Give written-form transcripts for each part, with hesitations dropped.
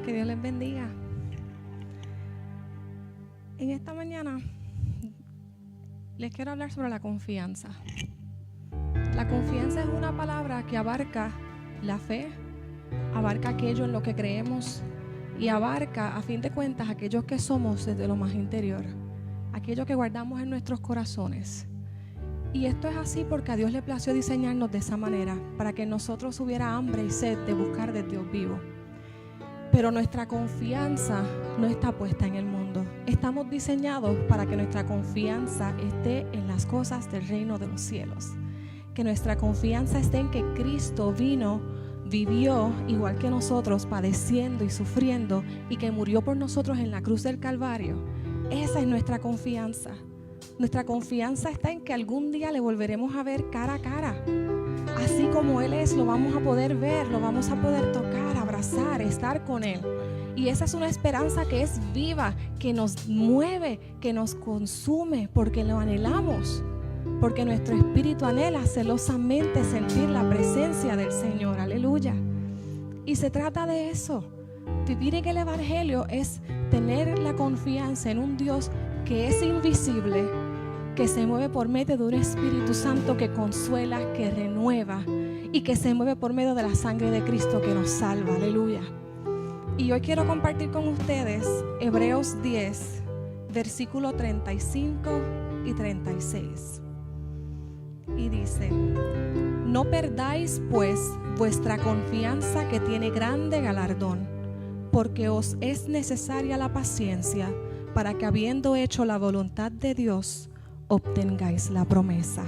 Que Dios les bendiga. En esta mañana les quiero hablar sobre la confianza. La confianza es una palabra que abarca la fe, abarca aquello en lo que creemos y abarca, a fin de cuentas, aquellos que somos desde lo más interior, aquello que guardamos en nuestros corazones. Y esto es así porque a Dios le plació diseñarnos de esa manera, para que en nosotros hubiera hambre y sed de buscar de Dios vivo. Pero nuestra confianza no está puesta en el mundo. Estamos diseñados para que nuestra confianza esté en las cosas del reino de los cielos. Que nuestra confianza esté en que Cristo vino, vivió igual que nosotros, padeciendo y sufriendo, y que murió por nosotros en la cruz del Calvario. Esa es nuestra confianza. Nuestra confianza está en que algún día le volveremos a ver cara a cara. Así como Él es, lo vamos a poder ver, lo vamos a poder tocar, abrazar, estar con Él. Y esa es una esperanza que es viva, que nos mueve, que nos consume, porque lo anhelamos. Porque nuestro espíritu anhela celosamente sentir la presencia del Señor. Aleluya. Y se trata de eso. Vivir en el Evangelio es tener la confianza en un Dios que es invisible, que se mueve por medio de un Espíritu Santo que consuela, que renueva y que se mueve por medio de la sangre de Cristo que nos salva. Aleluya. Y hoy quiero compartir con ustedes Hebreos 10, versículo 35 y 36. Y dice: no perdáis pues vuestra confianza, que tiene grande galardón, porque os es necesaria la paciencia, para que habiendo hecho la voluntad de Dios, obtengáis la promesa.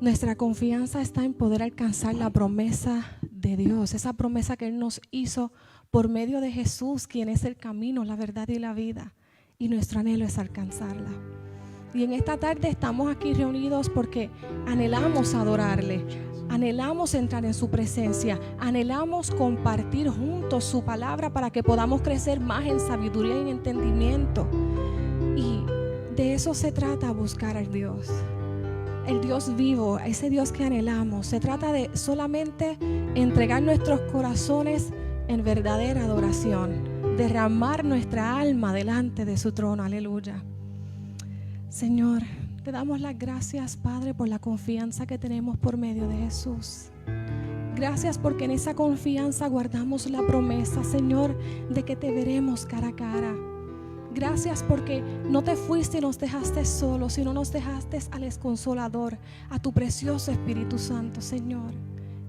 Nuestra confianza está en poder alcanzar la promesa de Dios, esa promesa que Él nos hizo por medio de Jesús, quien es el camino, la verdad y la vida. Y nuestro anhelo es alcanzarla. Y en esta tarde estamos aquí reunidos porque anhelamos adorarle, anhelamos entrar en su presencia, anhelamos compartir juntos su palabra para que podamos crecer más en sabiduría y en entendimiento. Y de eso se trata, buscar al Dios, el Dios vivo, ese Dios que anhelamos. Se trata de solamente entregar nuestros corazones en verdadera adoración, derramar nuestra alma delante de su trono. Aleluya. Señor, te damos las gracias, Padre, por la confianza que tenemos por medio de Jesús. Gracias porque en esa confianza guardamos la promesa, Señor, de que te veremos cara a cara. Gracias porque no te fuiste y nos dejaste solos, sino nos dejaste al Consolador, a tu precioso Espíritu Santo, Señor.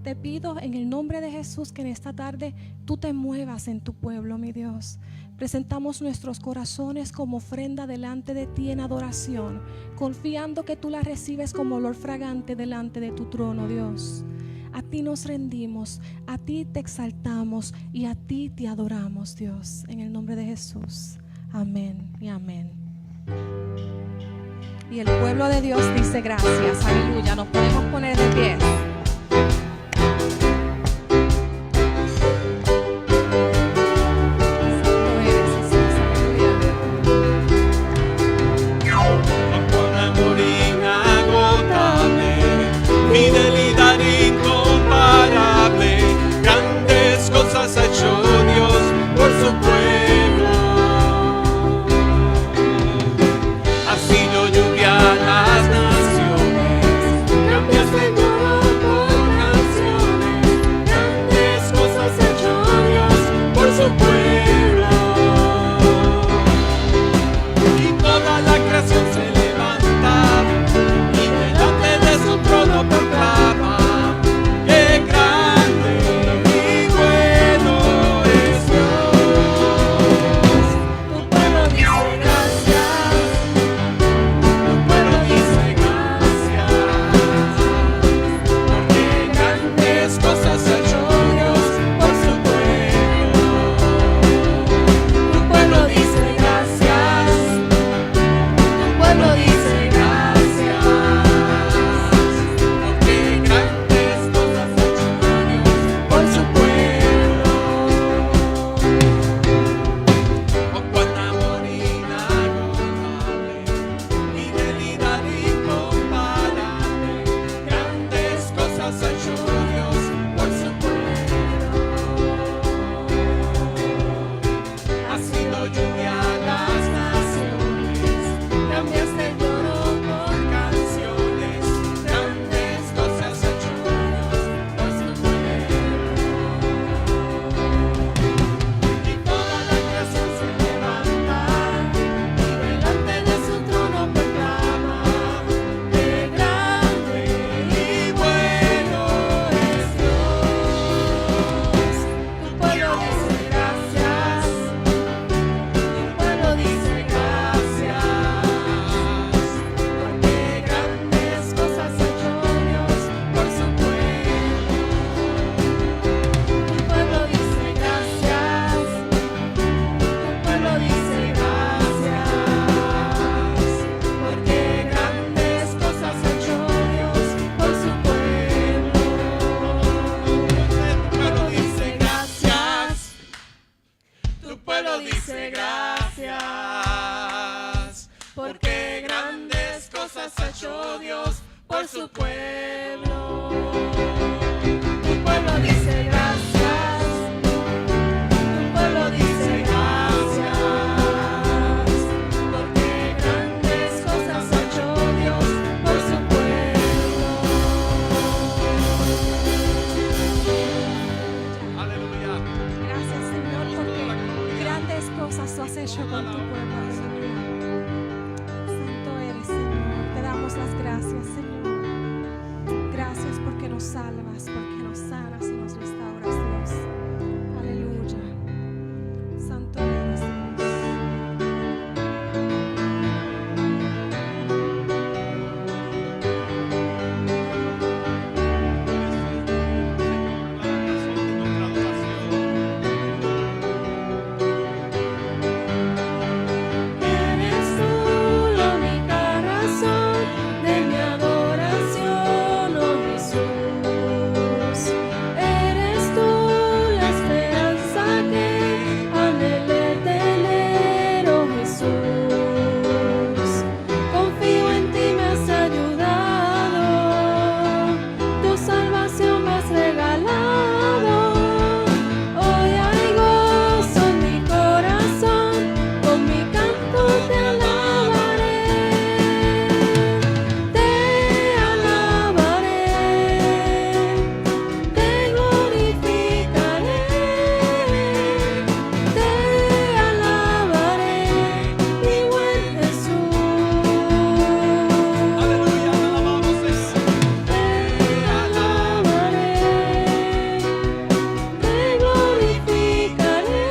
Te pido en el nombre de Jesús que en esta tarde tú te muevas en tu pueblo, mi Dios. Presentamos nuestros corazones como ofrenda delante de ti en adoración, confiando que tú la recibes como olor fragante delante de tu trono, Dios. A ti nos rendimos, a ti te exaltamos y a ti te adoramos, Dios. En el nombre de Jesús. Amén y amén. Y el pueblo de Dios dice gracias. Aleluya. Nos podemos poner de pie. Fidelidad incomparable, grandes cosas ha hecho Dios por su pueblo. Ha sido lluvia a las naciones, cambiaste todo. pueblo dice gracias, porque grandes cosas ha hecho Dios por su pueblo. Tu pueblo dice gracias. Tu pueblo dice gracias, porque grandes cosas ha hecho Dios por su pueblo. Aleluya. Gracias, Señor, porque grandes cosas tú has hecho con tu pueblo. Santo eres, Señor. Te damos las gracias, Señor. Gracias porque nos salvas, porque nos sanas y nos restauras, Dios. Aleluya. Santo eres, Dios. Eres tú la única razón de mi adoración, oh Jesús. Eres tú la esperanza que anhelé tener, oh Jesús. Confío en ti, me has ayudado, tu salvación me has regalado. Hoy hay gozo en mi corazón, con mi canto te alabaré. Te alabaré, te glorificaré. Te alabaré, mi buen Jesús. Aleluya, te alabamos, Señor. Te alabaré, te glorificaré.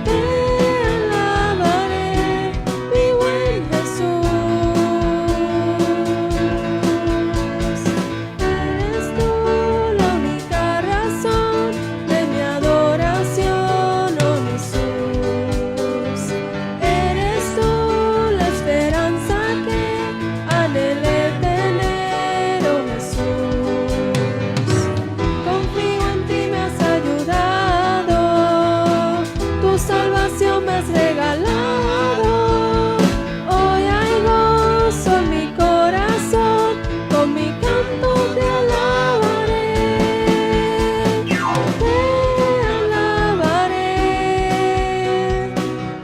Te alabaré, mi buen Jesús. Eres tú la única razón de mi adoración, oh Jesús. Eres tú la esperanza que anhelé tener, oh Jesús. Confío en ti, me has ayudado, tu salvación me has regalado. Hoy hay gozo en mi corazón, con mi canto te alabaré. Te alabaré,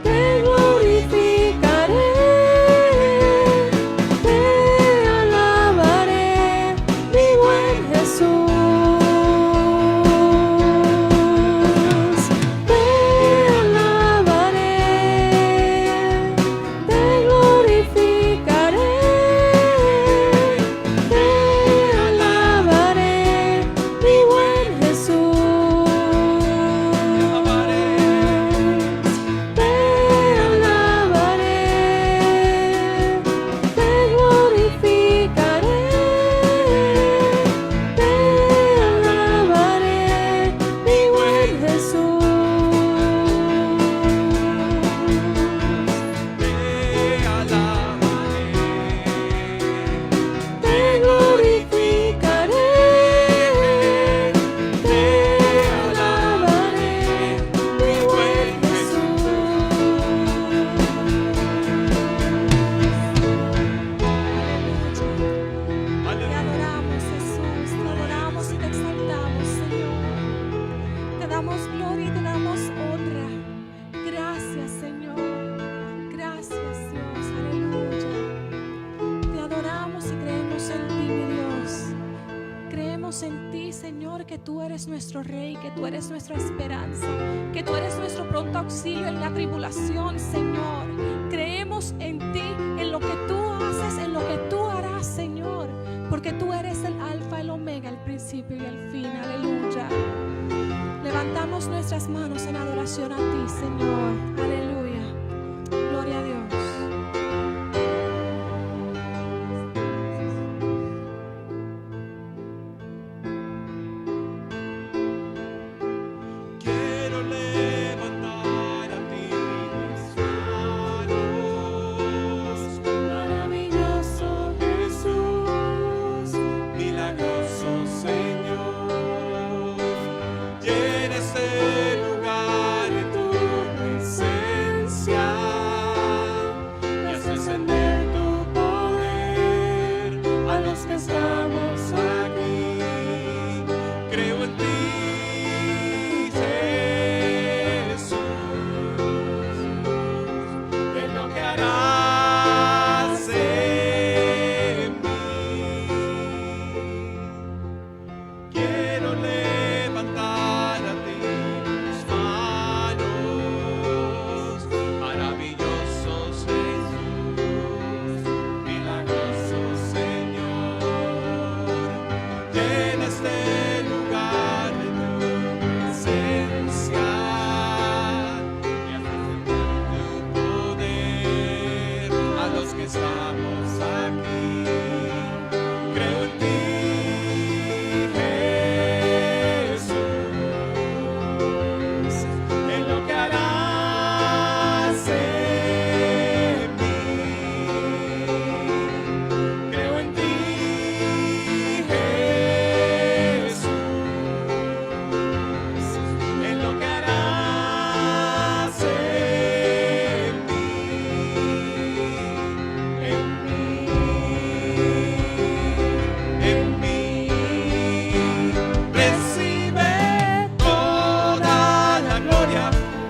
te glorificaré. Te alabaré, mi buen Jesús. Te alabaré, te glorificaré. Te alabaré, mi buen Jesús. Te alabaré, te glorificaré. Te alabaré, mi buen Jesús. Te alabaré. Te glorificaré. Te alabaré, mi buen Jesús. Te adoramos, Jesús, te adoramos y te exaltamos, Señor. Te damos gloria y te damos honra. Gracias, Señor. Gracias, Dios. Aleluya. Te adoramos y creemos en ti, mi Dios. Creemos en ti, Señor, que tú eres nuestro Rey, que tú eres nuestra esperanza, que tú eres nuestro pronto auxilio en la tribulación, Señor. Creemos en ti, en lo que tú haces, en lo que tú harás, Señor, porque tú eres el alfa, el omega, el principio y el fin. Aleluya. Levantamos nuestras manos en adoración a ti, Señor. Aleluya. Gloria a Dios. Quiero levantar a ti mis manos. Maravilloso Jesús, Milagroso Señor, llena este lugar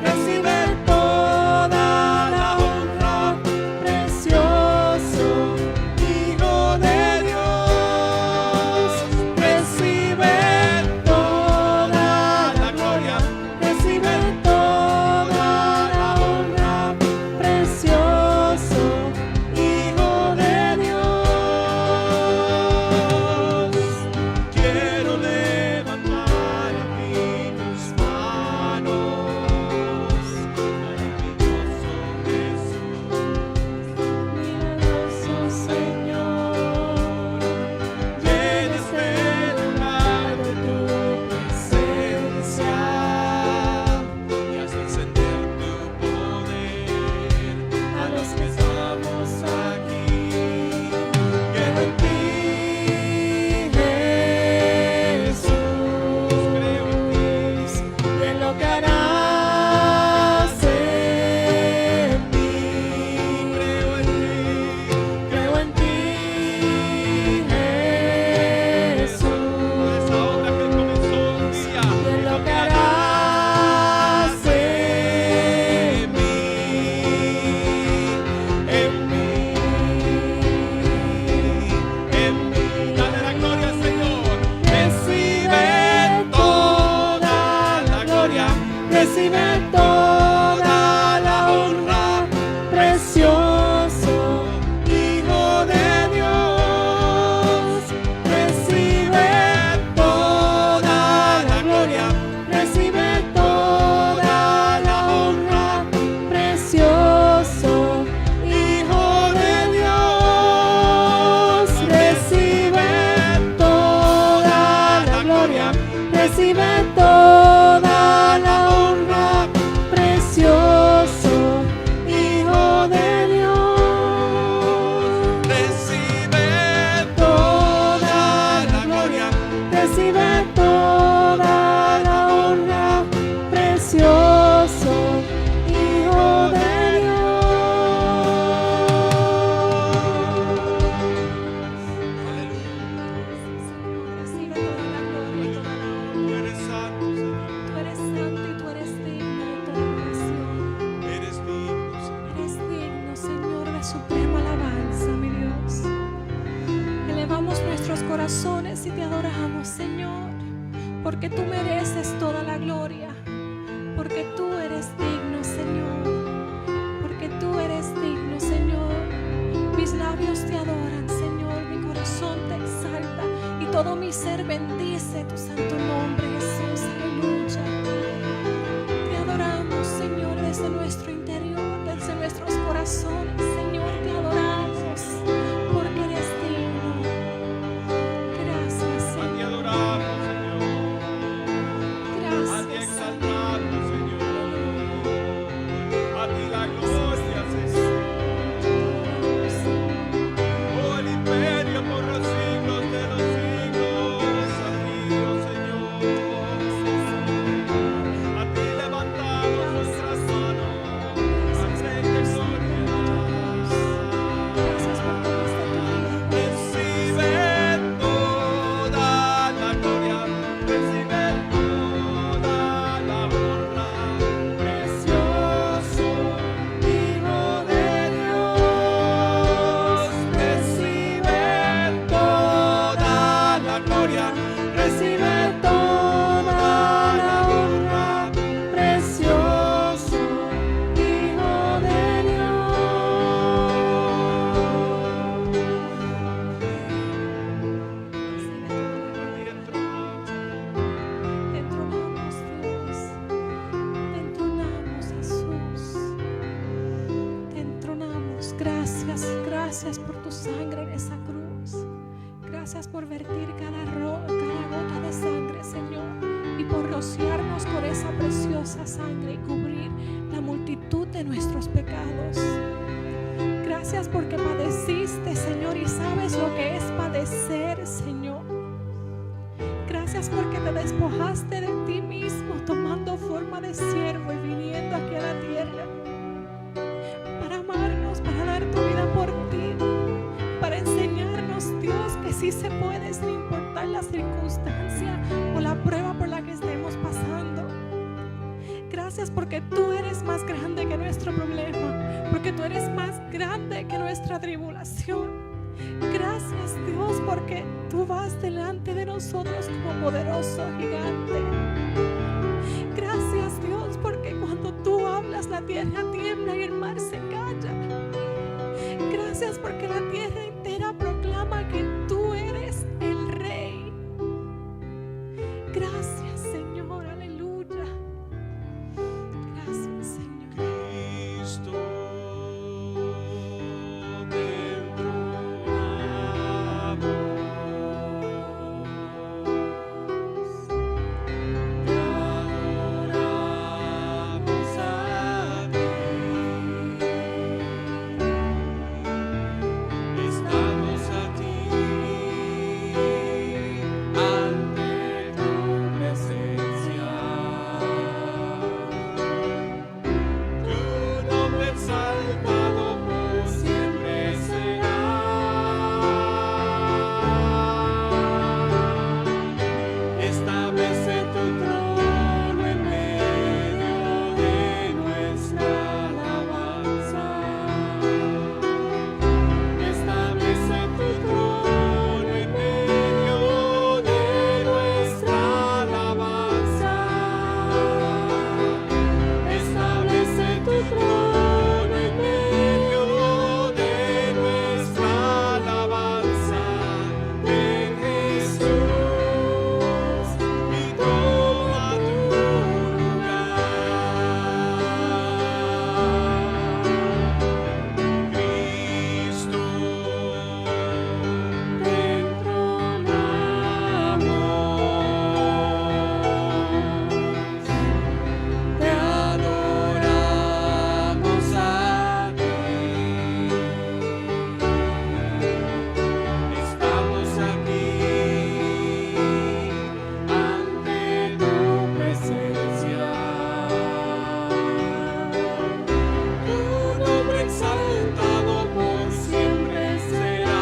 recibe toda la honra, precioso Hijo de Dios. Recibe toda la gloria, recibe toda la honra, precioso Hijo de Dios. Quiero levantar a ti tus manos, maravilloso Jesús, milagroso Señor. Llena este lugar de tu presencia y haz encender tu poder a los que estamos aquí. Creo en ti, Jesús, creo en ti y en lo que harás en mí. Creo en ti, Jesús, esa obra que comenzó un día y en lo que harás en mí, en mí. Dale la gloria al Señor. Recibe toda la gloria, recibe toda la honra, precioso Hijo de Dios. Recibe toda la gloria, recibe toda la honra, precioso Hijo de Dios. Recibe toda la gloria, recibe toda la honra, precioso Hijo de Dios. Recibe toda la gloria, recibe toda la honra, precioso Hijo de Recibe toda la gloria y toda la honra. Tú eres santo, Señor. Tú eres santo y tú eres digno de toda oración. Eres digno, Señor. Eres digno, Señor, de suprema alabanza, mi Dios. Elevamos nuestros corazones y te adoramos, Señor, porque tú mereces toda la gloria, porque tú eres digno, Señor, porque tú eres digno, Señor. Mis labios te adoran, Señor, mi corazón te exalta y todo mi ser bendice tu santo nombre, Jesús. Aleluya. Te adoramos, Señor, desde nuestro interior, desde nuestros corazones, Señor, te adoramos, porque eres digno. Gracias, A ti Señor. adoramos, Señor. A ti Gracias, exaltamos, Señor. A ti la gloria, Señor. Oh, el imperio por los siglos de los siglos. A ti, oh Señor. A ti levantamos nuestras manos. Al Rey de gloria. gracias por todo este tiempo. Recibe toda la gloria, recibe toda la honra, precioso Hijo de Dios. Recibe toda la gloria, recibe toda la honra, precioso Hijo de Te entronamos, Dios. Te entronamos, Jesús. Te entronamos. Gracias, gracias por tu sangre en esa cruz. Gracias por vertir cada gota de sangre, Señor, y por rociarnos con esa preciosa sangre y cubrir la multitud de nuestros pecados. Gracias porque padeciste, Señor, y sabes lo que es padecer, Señor. Gracias porque te despojaste de ti mismo, tomando forma de siervo y viniendo aquí a la tierra para amarnos, para dar tu vida por ti, para enseñarnos, Dios, que sí se puede sin importar la circunstancia o la prueba por la que estemos pasando. Gracias Gracias porque tú eres más grande que nuestro problema, porque tú eres más grande que nuestra tribulación. Gracias, Dios, porque tú vas delante de nosotros como poderoso gigante. Gracias, Dios, porque cuando tú hablas la tierra tiembla y el mar se calla. Gracias porque la tierra entera proclama que tú eres el Rey. Gracias, Señor, aleluya. Gracias, Señor. Cristo te adoramos a ti. Estamos aquí ante tu presencia. Tu nombre exaltado por siempre será. Establece tu trono en medio de nuestra alabanza. Establece tu trono en medio de nuestra alabanza. Establece tu trono en medio de nuestra alabanza. Ven Jesús y toma tu lugar. Cristo, te entronamos, te adoramos a ti. Estamos aquí ante tu presencia. Tu nombre exaltado por siempre será.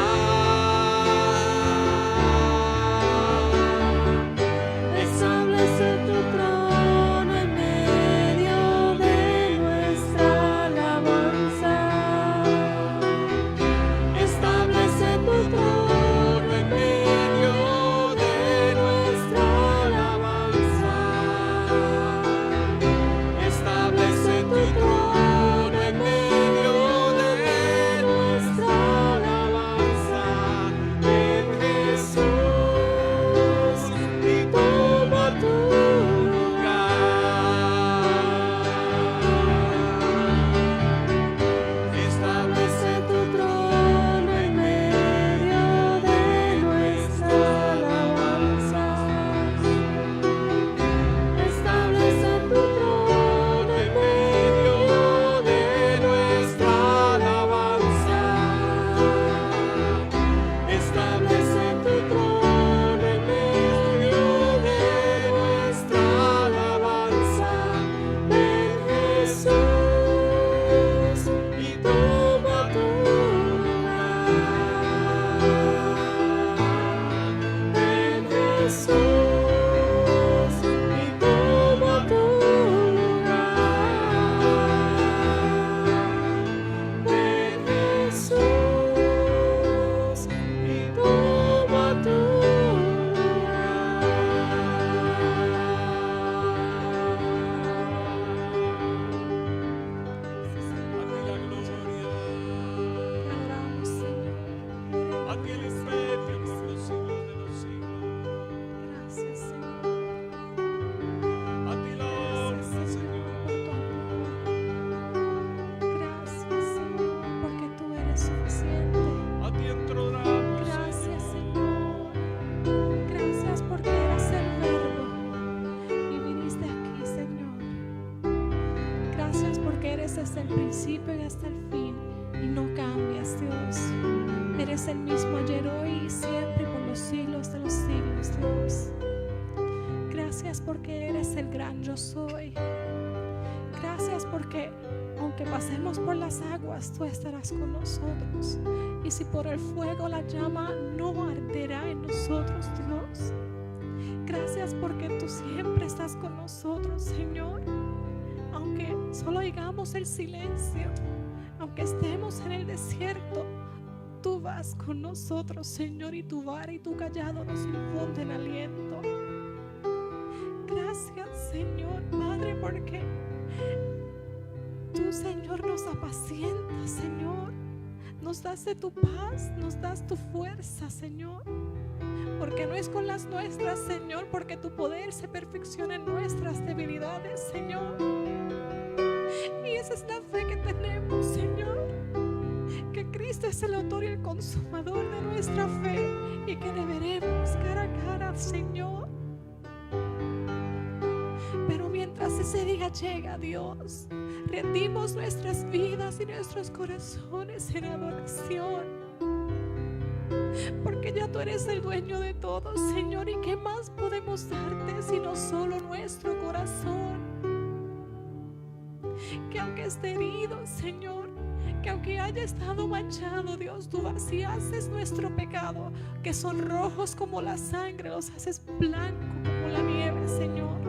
Establece tu trono en medio de nuestra alabanza. Establece tu trono en medio de nuestra alabanza. Establece tu trono en medio de nuestra alabanza. Ven Jesús y toma tu lugar. Establece tu trono en medio de nuestra alabanza. Establece tu trono en medio de nuestra alabanza. Establece tu trono en medio de nuestra alabanza. Ven Jesús y toma tu lugar. Ven Jesús y toma tu lugar. Ven Jesús y toma tu Te adoramos, Señor. a ti el imperio por los siglos de los siglos. Gracias, Señor. A ti la honra, Señor. Por tu amor. Gracias, Señor, porque tú eres suficiente. A ti entronamos, Gracias, Señor. Gracias porque eres el Verbo y viniste aquí, Señor. Gracias porque eres desde el principio y hasta el fin y no cambias, Dios. Eres el mismo ayer, hoy y siempre y por los siglos de los siglos, Dios. Gracias porque eres el gran yo soy. Gracias porque aunque pasemos por las aguas, tú estarás con nosotros. Y si por el fuego la llama no arderá en nosotros, Dios. Gracias porque tú siempre estás con nosotros, Señor. solo oigamos el silencio, aunque estemos en el desierto, tú vas con nosotros, Señor, y tu vara y tu callado nos infunden aliento. Gracias, Señor, Padre, porque tú, Señor, nos apacientas, Señor. Nos das de tu paz, nos das tu fuerza, Señor. Porque no es con las nuestras, Señor, porque tu poder se perfecciona en nuestras debilidades, Señor. Y esa es la fe que tenemos, Señor. Que Cristo es el autor y el consumador de nuestra fe y que le veremos cara a cara, Señor. Pero mientras ese día llega, Dios, rendimos nuestras vidas y nuestros corazones en adoración, porque ya tú eres el dueño de todo, Señor. ¿Y qué más podemos darte sino solo nuestro corazón? Que aunque esté herido, Señor, que aunque haya estado manchado, Dios, tú vaciases nuestro pecado, que son rojos como la sangre, los haces blanco como la nieve, Señor.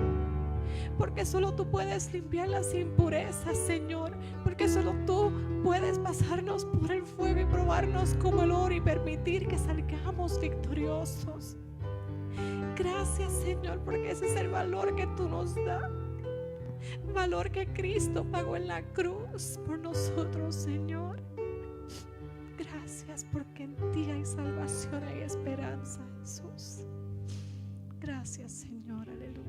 Porque solo tú puedes limpiar las impurezas, Señor. Porque solo tú puedes pasarnos por el fuego y probarnos como el oro y permitir que salgamos victoriosos. Gracias, Señor, porque ese es el valor que tú nos das. Valor que Cristo pagó en la cruz por nosotros, Señor. Gracias porque en ti hay salvación, hay esperanza, Jesús. Gracias, Señor, aleluya.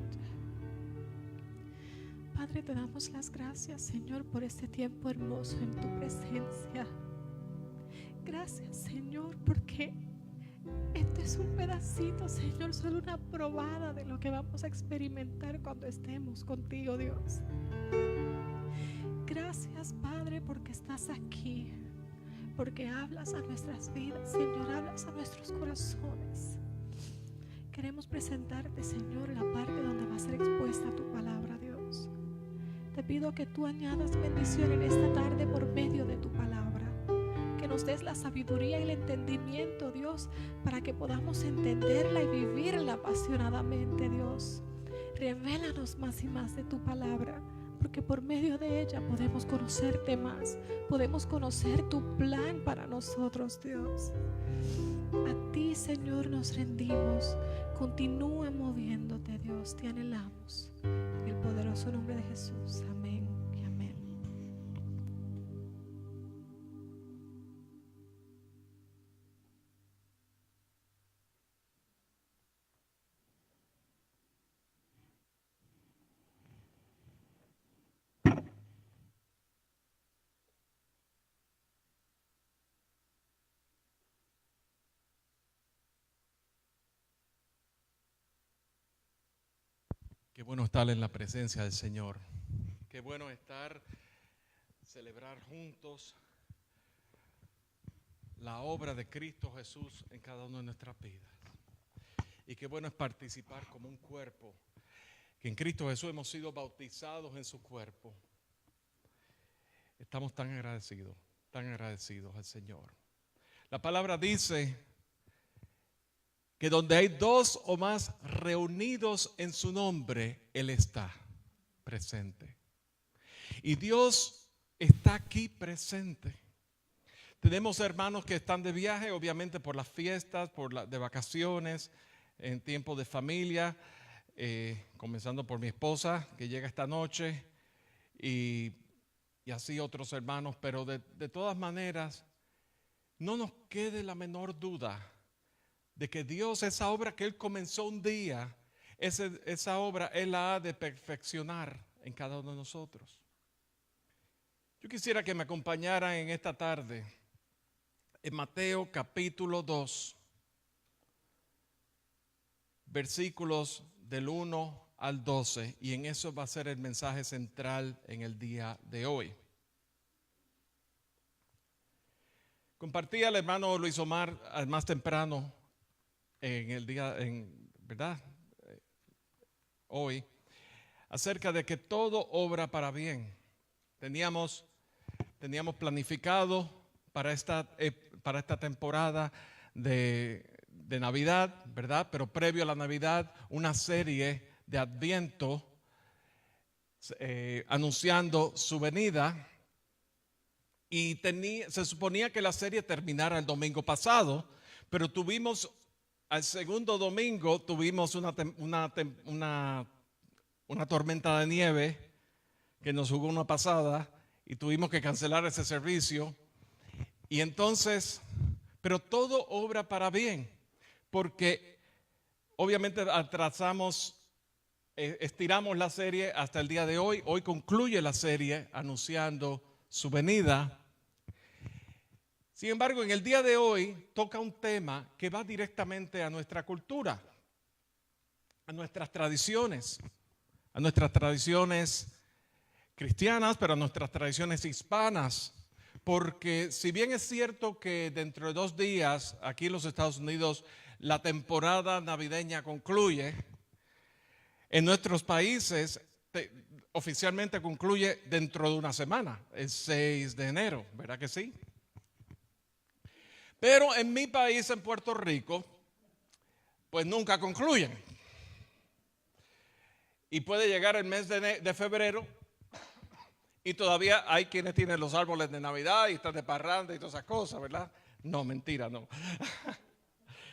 Padre, te damos las gracias, Señor, por este tiempo hermoso en tu presencia. Gracias, Señor, porque este es un pedacito, Señor, solo una probada de lo que vamos a experimentar cuando estemos contigo, Dios. Gracias, Padre, porque estás aquí, porque hablas a nuestras vidas, Señor, hablas a nuestros corazones. Queremos presentarte, Señor, la parte donde va a ser expuesta tu palabra, Dios. Te pido que tú añadas bendición en esta tarde por medio de tu palabra. Que nos des la sabiduría y el entendimiento, Dios, para que podamos entenderla y vivirla apasionadamente, Dios. Revélanos más y más de tu palabra, porque por medio de ella podemos conocerte más. Podemos conocer tu plan para nosotros, Dios. A ti, Señor, nos rendimos. Continúa moviéndote, Dios. Te anhelamos. En el poderoso nombre de Jesús. Amén y amén. Qué bueno estar en la presencia del Señor. Qué bueno celebrar juntos la obra de Cristo Jesús en cada una de nuestras vidas. Y qué bueno es participar como un cuerpo, que en Cristo Jesús hemos sido bautizados en su cuerpo. Estamos tan agradecidos al Señor. La palabra dice que donde hay dos o más reunidos en su nombre, Él está presente. Y Dios está aquí presente. Tenemos hermanos que están de viaje, obviamente por las fiestas, de vacaciones, en tiempo de familia, comenzando por mi esposa que llega esta noche y así otros hermanos, pero de todas maneras, no nos quede la menor duda de que Dios, esa obra que Él comenzó un día, esa obra Él la ha de perfeccionar en cada uno de nosotros. Yo quisiera que me acompañaran en esta tarde en Mateo capítulo 2, versículos del 1 al 12, y en eso va a ser el mensaje central en el día de hoy. Compartí al hermano Luis Omar más temprano ¿verdad? Hoy, acerca de que todo obra para bien. Teníamos planificado para esta temporada de Navidad, ¿verdad? Pero previo a la Navidad, una serie de Adviento anunciando su venida. Y se suponía que la serie terminara el domingo pasado, pero al segundo domingo tuvimos una tormenta de nieve que nos jugó una pasada y tuvimos que cancelar ese servicio. Y entonces, pero todo obra para bien, porque obviamente estiramos la serie hasta el día de hoy. Hoy concluye la serie anunciando su venida. Sin embargo, en el día de hoy toca un tema que va directamente a nuestra cultura, a nuestras tradiciones cristianas, pero a nuestras tradiciones hispanas. Porque si bien es cierto que dentro de 2 días, aquí en los Estados Unidos, la temporada navideña concluye, en nuestros países oficialmente concluye dentro de una semana, el 6 de enero, ¿verdad que sí? Pero en mi país, en Puerto Rico, pues nunca concluyen. Y puede llegar el mes de febrero y todavía hay quienes tienen los árboles de Navidad y están de parranda y todas esas cosas, ¿verdad? No, mentira, no.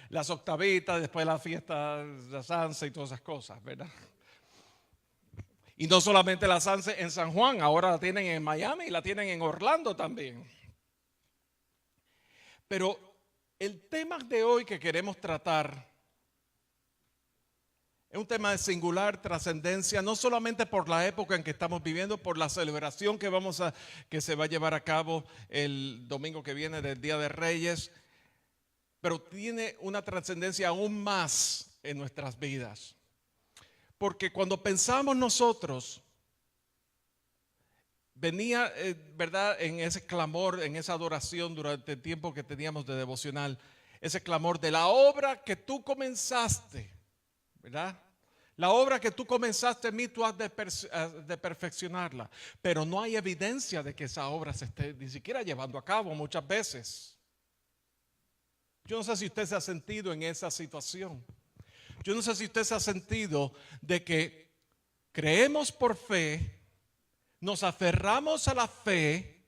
Las octavitas, después la fiesta de la Sanse y todas esas cosas, ¿verdad? Y no solamente la Sanse en San Juan, ahora la tienen en Miami y la tienen en Orlando también. Pero el tema de hoy que queremos tratar es un tema de singular trascendencia, no solamente por la época en que estamos viviendo, por la celebración que se va a llevar a cabo el domingo que viene del Día de Reyes, pero tiene una trascendencia aún más en nuestras vidas. Porque cuando pensamos nosotros, venía, ¿verdad?, en ese clamor, en esa adoración durante el tiempo que teníamos de devocional, ese clamor de la obra que tú comenzaste, ¿verdad? La obra que tú comenzaste en mí, tú has de perfeccionarla. Pero no hay evidencia de que esa obra se esté ni siquiera llevando a cabo muchas veces. Yo no sé si usted se ha sentido en esa situación. Yo no sé si usted se ha sentido de que creemos por fe, nos aferramos a la fe,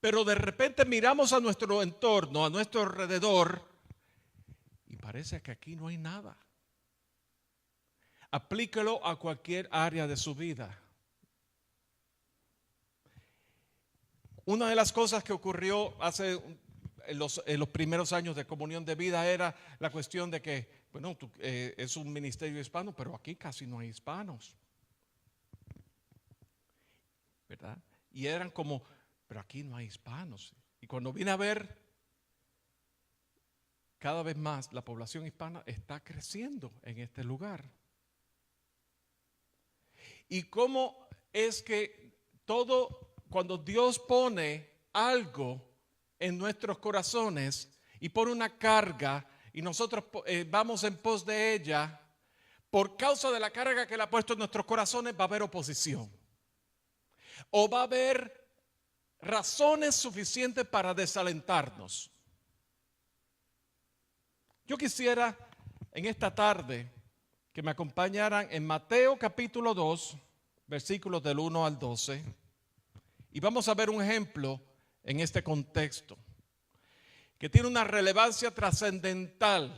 pero de repente miramos a nuestro entorno, a nuestro alrededor, y parece que aquí no hay nada. Aplíquelo a cualquier área de su vida. Una de las cosas que ocurrió en los primeros años de Comunión de Vida era la cuestión de que, bueno, es un ministerio hispano, pero aquí casi no hay hispanos, ¿verdad? Y eran como, pero aquí no hay hispanos. Y cuando vine a ver, cada vez más la población hispana está creciendo en este lugar. Y cómo es que cuando Dios pone algo en nuestros corazones y pone una carga y nosotros vamos en pos de ella, por causa de la carga que Él ha puesto en nuestros corazones va a haber oposición. O va a haber razones suficientes para desalentarnos. Yo quisiera en esta tarde que me acompañaran en Mateo capítulo 2, versículos del 1 al 12. Y vamos a ver un ejemplo en este contexto que tiene una relevancia trascendental.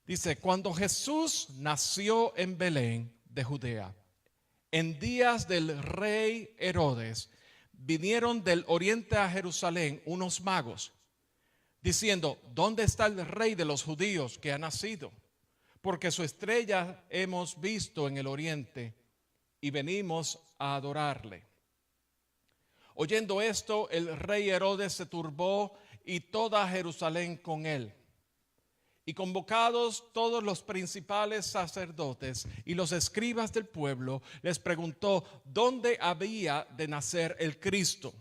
Dice, cuando Jesús nació en Belén de Judea, en días del rey Herodes, vinieron del oriente a Jerusalén unos magos, diciendo, ¿dónde está el rey de los judíos que ha nacido? Porque su estrella hemos visto en el oriente y venimos a adorarle. Oyendo esto, el rey Herodes se turbó y toda Jerusalén con él. Y convocados todos los principales sacerdotes y los escribas del pueblo, les preguntó dónde había de nacer el Cristo.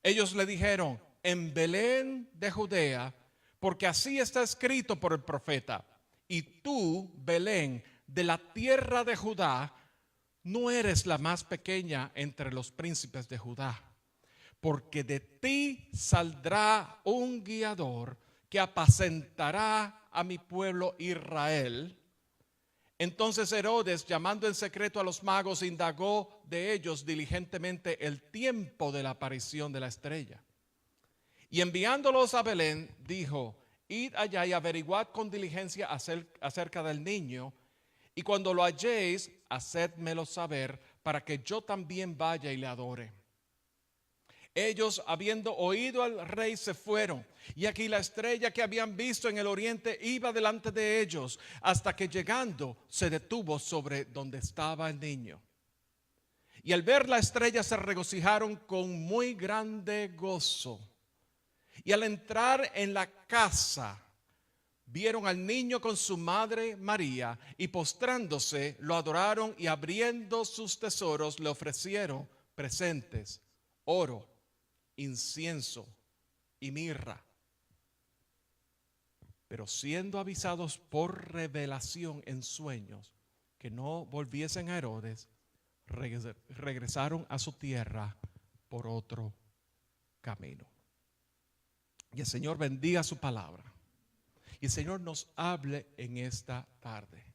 Ellos le dijeron, en Belén de Judea, porque así está escrito por el profeta. Y tú, Belén, de la tierra de Judá, no eres la más pequeña entre los príncipes de Judá, porque de ti saldrá un guiador que apacentará a mi pueblo Israel. Entonces Herodes, llamando en secreto a los magos, indagó de ellos diligentemente el tiempo de la aparición de la estrella. Y enviándolos a Belén, dijo: id allá y averiguad con diligencia acerca del niño, y cuando lo halléis, hacedmelo saber, para que yo también vaya y le adore. Ellos, habiendo oído al rey, se fueron, y aquí la estrella que habían visto en el oriente iba delante de ellos, hasta que llegando se detuvo sobre donde estaba el niño. Y al ver la estrella se regocijaron con muy grande gozo. Y al entrar en la casa, vieron al niño con su madre María, y postrándose lo adoraron, y abriendo sus tesoros le ofrecieron presentes: oro, incienso y mirra. Pero siendo avisados por revelación en sueños que no volviesen a Herodes, regresaron a su tierra por otro camino. Y el Señor bendiga su palabra. Y el Señor nos hable en esta tarde.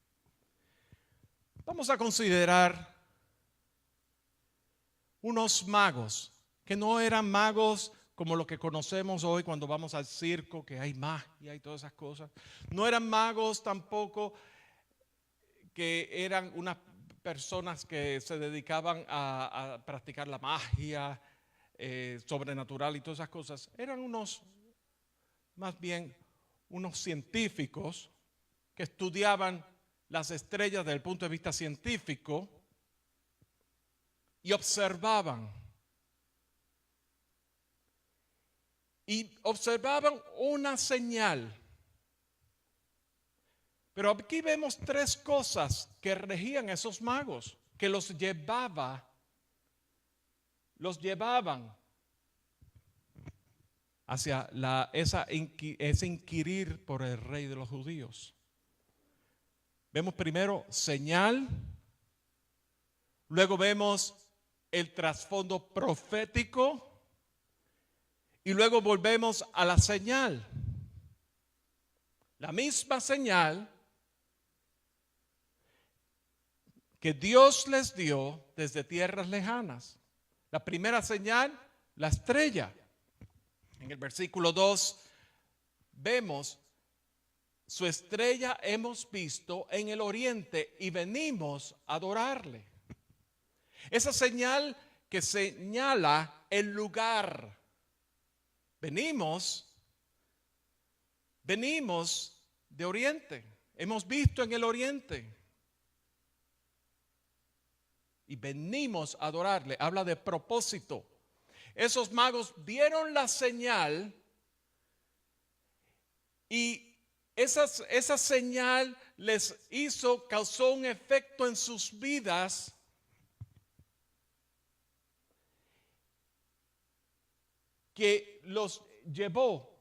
Vamos a considerar unos magos que no eran magos como lo que conocemos hoy cuando vamos al circo, que hay magia y todas esas cosas. No eran magos tampoco que eran unas personas que se dedicaban a practicar la magia sobrenatural y todas esas cosas. Eran más bien unos científicos que estudiaban las estrellas desde el punto de vista científico y observaban una señal. Pero aquí vemos tres cosas que regían a esos magos, que los llevaban hacia ese inquirir por el rey de los judíos. Vemos primero señal, luego vemos el trasfondo profético y luego volvemos a la señal. La misma señal que Dios les dio desde tierras lejanas. La primera señal, la estrella. En el versículo 2 vemos: su estrella hemos visto en el oriente y venimos a adorarle. Esa señal que señala el lugar. Venimos de oriente. Hemos visto en el oriente. Y venimos a adorarle. Habla de propósito. Esos magos vieron la señal y esa señal causó un efecto en sus vidas que los llevó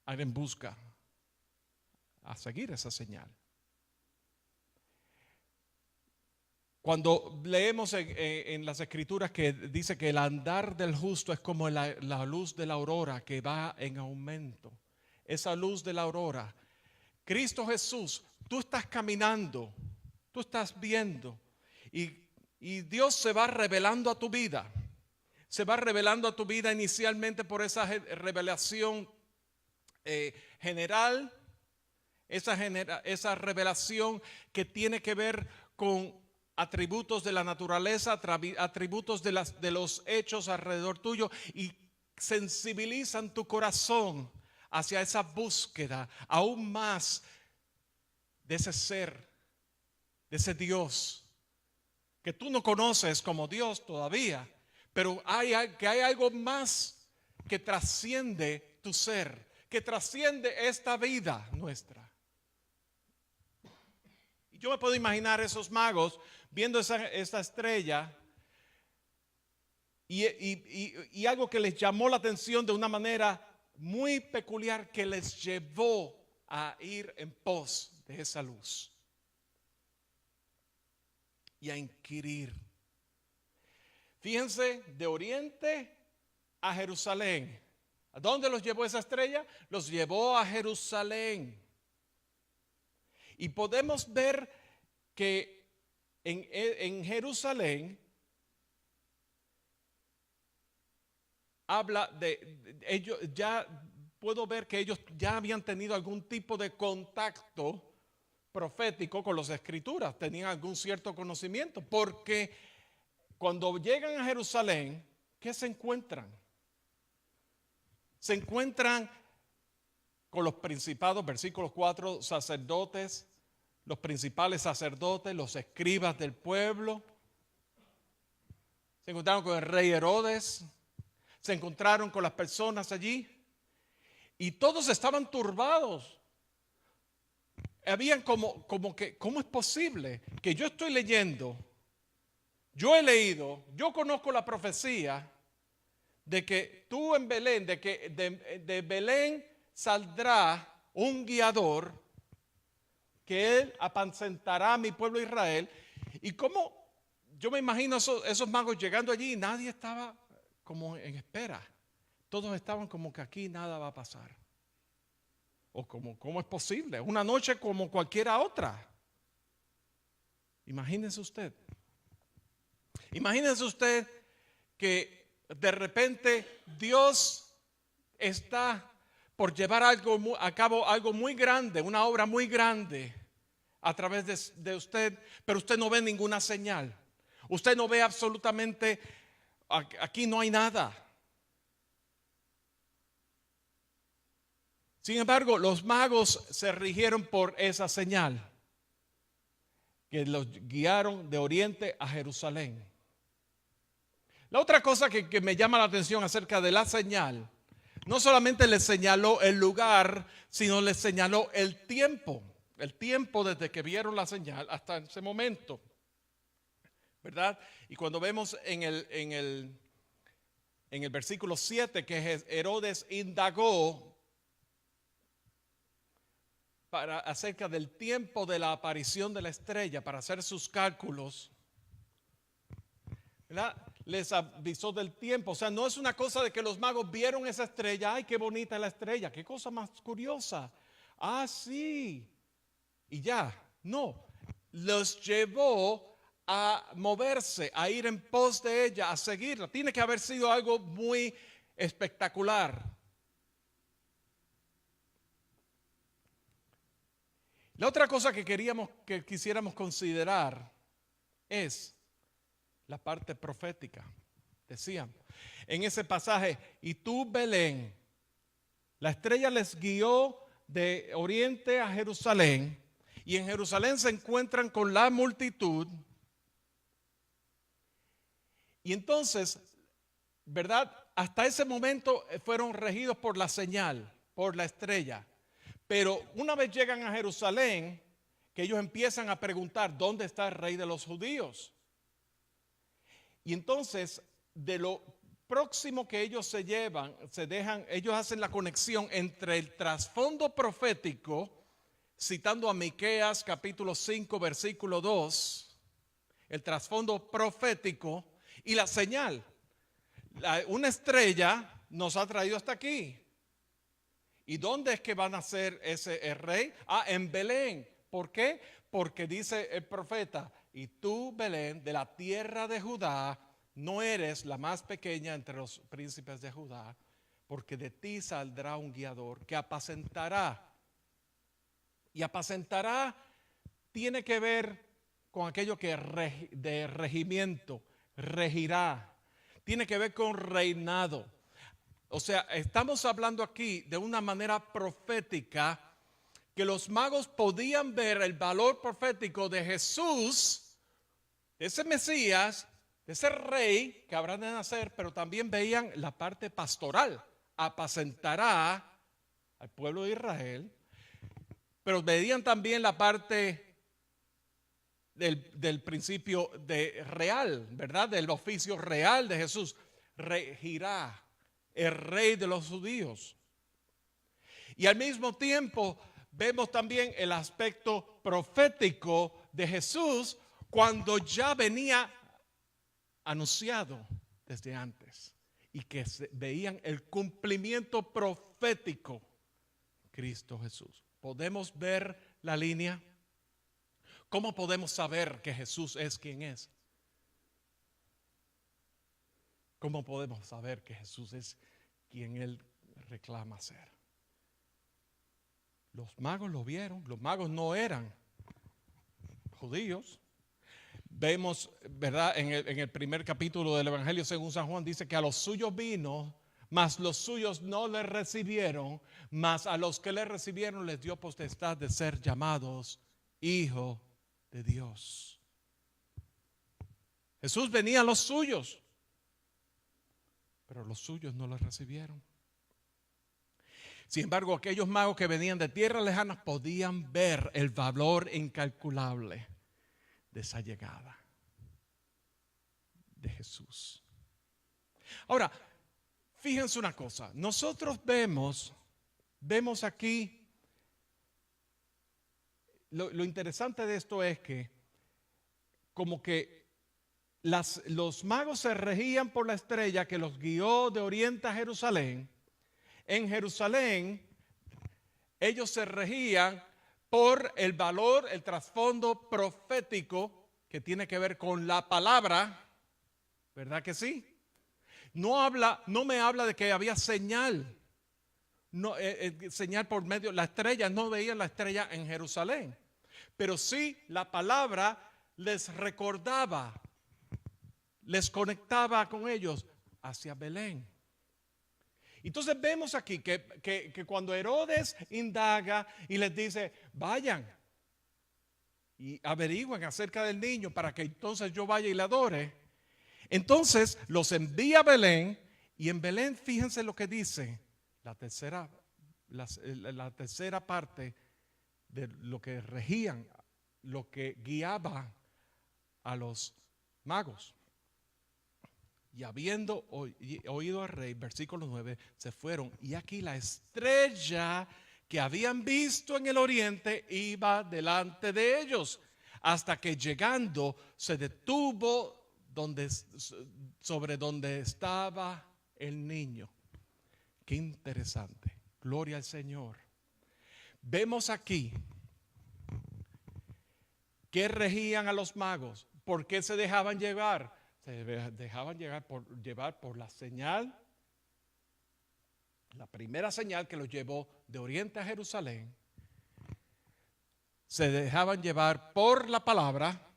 a ir en busca, a seguir esa señal. Cuando leemos en las escrituras que dice que el andar del justo es como la luz de la aurora que va en aumento. Esa luz de la aurora. Cristo Jesús, tú estás caminando, tú estás viendo y Dios se va revelando a tu vida. Se va revelando a tu vida inicialmente por esa revelación general, esa revelación que tiene que ver con atributos de la naturaleza, atributos de los hechos alrededor tuyo, y sensibilizan tu corazón hacia esa búsqueda aún más de ese ser, de ese Dios que tú no conoces como Dios todavía, pero hay algo más que trasciende tu ser, que trasciende esta vida nuestra. Y yo me puedo imaginar esos magos viendo esa estrella y algo que les llamó la atención de una manera muy peculiar, que les llevó a ir en pos de esa luz y a inquirir. Fíjense, de oriente a Jerusalén. ¿A dónde los llevó esa estrella? Los llevó a Jerusalén. Y podemos ver que en Jerusalén habla de ellos, ya puedo ver que ellos ya habían tenido algún tipo de contacto profético con las escrituras, tenían algún cierto conocimiento, porque cuando llegan a Jerusalén, ¿qué se encuentran? Se encuentran con los principados, versículo 4, sacerdotes, los principales sacerdotes, los escribas del pueblo. Se encontraron con el rey Herodes, se encontraron con las personas allí y todos estaban turbados. Habían como que, ¿cómo es posible que yo estoy leyendo? Yo he leído, yo conozco la profecía de que tú en Belén, de que de Belén saldrá un guiador, que él apacentará a mi pueblo Israel. Y como yo me imagino esos magos llegando allí y nadie estaba como en espera. Todos estaban como que aquí nada va a pasar. O como, ¿cómo es posible? Una noche como cualquiera otra. Imagínense usted. Imagínense usted que de repente Dios está por llevar a cabo algo muy grande, una obra muy grande a través de usted, pero usted no ve ninguna señal. Usted no ve absolutamente, aquí no hay nada. Sin embargo, los magos se rigieron por esa señal que los guiaron de oriente a Jerusalén. La otra cosa que me llama la atención acerca de la señal, no solamente les señaló el lugar, sino les señaló el tiempo desde que vieron la señal hasta ese momento, ¿verdad? Y cuando vemos en el versículo 7 que Herodes indagó acerca del tiempo de la aparición de la estrella para hacer sus cálculos, ¿verdad? Les avisó del tiempo. O sea, no es una cosa de que los magos vieron esa estrella. Ay, qué bonita es la estrella, qué cosa más curiosa. Ah, sí. Y ya, no. Los llevó a moverse, a ir en pos de ella, a seguirla. Tiene que haber sido algo muy espectacular. La otra cosa que quisiéramos considerar es la parte profética. Decían en ese pasaje, y tú, Belén, la estrella les guió de oriente a Jerusalén, y en Jerusalén se encuentran con la multitud. Y entonces, ¿verdad? Hasta ese momento fueron regidos por la señal, por la estrella. Pero una vez llegan a Jerusalén, que ellos empiezan a preguntar, ¿dónde está el rey de los judíos? Y entonces, de lo próximo que ellos se llevan, ellos hacen la conexión entre el trasfondo profético, citando a Miqueas capítulo 5, versículo 2, el trasfondo profético y la señal. Una estrella nos ha traído hasta aquí. ¿Y dónde es que van a ser el rey? En Belén. ¿Por qué? Porque dice el profeta, y tú, Belén, de la tierra de Judá, no eres la más pequeña entre los príncipes de Judá, porque de ti saldrá un guiador que apacentará. Y apacentará tiene que ver con aquello que de regimiento, regirá. Tiene que ver con reinado. O sea, estamos hablando aquí de una manera profética que los magos podían ver el valor profético de Jesús, de ese Mesías, de ese rey que habrá de nacer, pero también veían la parte pastoral. Apacentará al pueblo de Israel, pero veían también la parte del principio real, ¿verdad? Del oficio real de Jesús. Regirá. El rey de los judíos. Y al mismo tiempo vemos también el aspecto profético de Jesús cuando ya venía anunciado desde antes y que veían el cumplimiento profético de Cristo Jesús. ¿Podemos ver la línea? ¿Cómo podemos saber que Jesús es quien es? ¿Cómo podemos saber que Jesús es quien Él reclama ser? Los magos lo vieron. Los magos no eran judíos. Vemos, ¿verdad? En el primer capítulo del Evangelio según San Juan dice que a los suyos vino, mas los suyos no le recibieron, mas a los que le recibieron les dio potestad de ser llamados hijos de Dios. Jesús venía a los suyos, pero los suyos no le recibieron. Sin embargo, aquellos magos que venían de tierras lejanas podían ver el valor incalculable de esa llegada de Jesús. Ahora, fíjense una cosa. Nosotros vemos aquí, lo interesante de esto es que como que los magos se regían por la estrella que los guió de oriente a Jerusalén. En Jerusalén, ellos se regían por el valor, el trasfondo profético que tiene que ver con la palabra, ¿verdad que sí? No me habla de que había señal, señal por medio, la estrella, no veían la estrella en Jerusalén, pero sí la palabra les recordaba, les conectaba con ellos hacia Belén. Entonces vemos aquí que cuando Herodes indaga y les dice, vayan y averigüen acerca del niño para que entonces yo vaya y le adore. Entonces los envía a Belén y en Belén fíjense lo que dice la tercera parte de lo que regían, lo que guiaba a los magos. Y habiendo oído al rey, versículo 9, se fueron. Y aquí la estrella que habían visto en el oriente iba delante de ellos, hasta que llegando se detuvo sobre donde estaba el niño. Qué interesante. Gloria al Señor. Vemos aquí que regían a los magos. ¿Por qué se dejaban llevar? Se dejaban llevar por la señal, la primera señal que los llevó de oriente a Jerusalén. Se dejaban llevar por la palabra,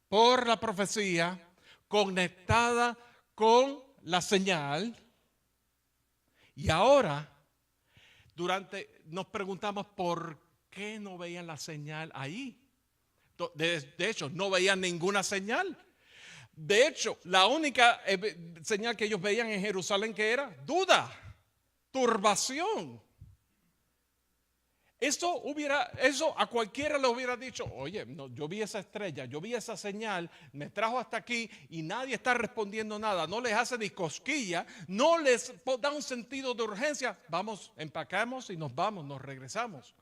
por la profecía, conectada con la señal. Y ahora, nos preguntamos por qué no veían la señal ahí. De hecho, no veían ninguna señal. De hecho, la única señal que ellos veían en Jerusalén que era duda, turbación. Eso a cualquiera le hubiera dicho, oye, no, yo vi esa estrella, yo vi esa señal, me trajo hasta aquí y nadie está respondiendo nada. No les hace ni cosquilla, no les da un sentido de urgencia. Vamos, empacamos y nos vamos, nos regresamos.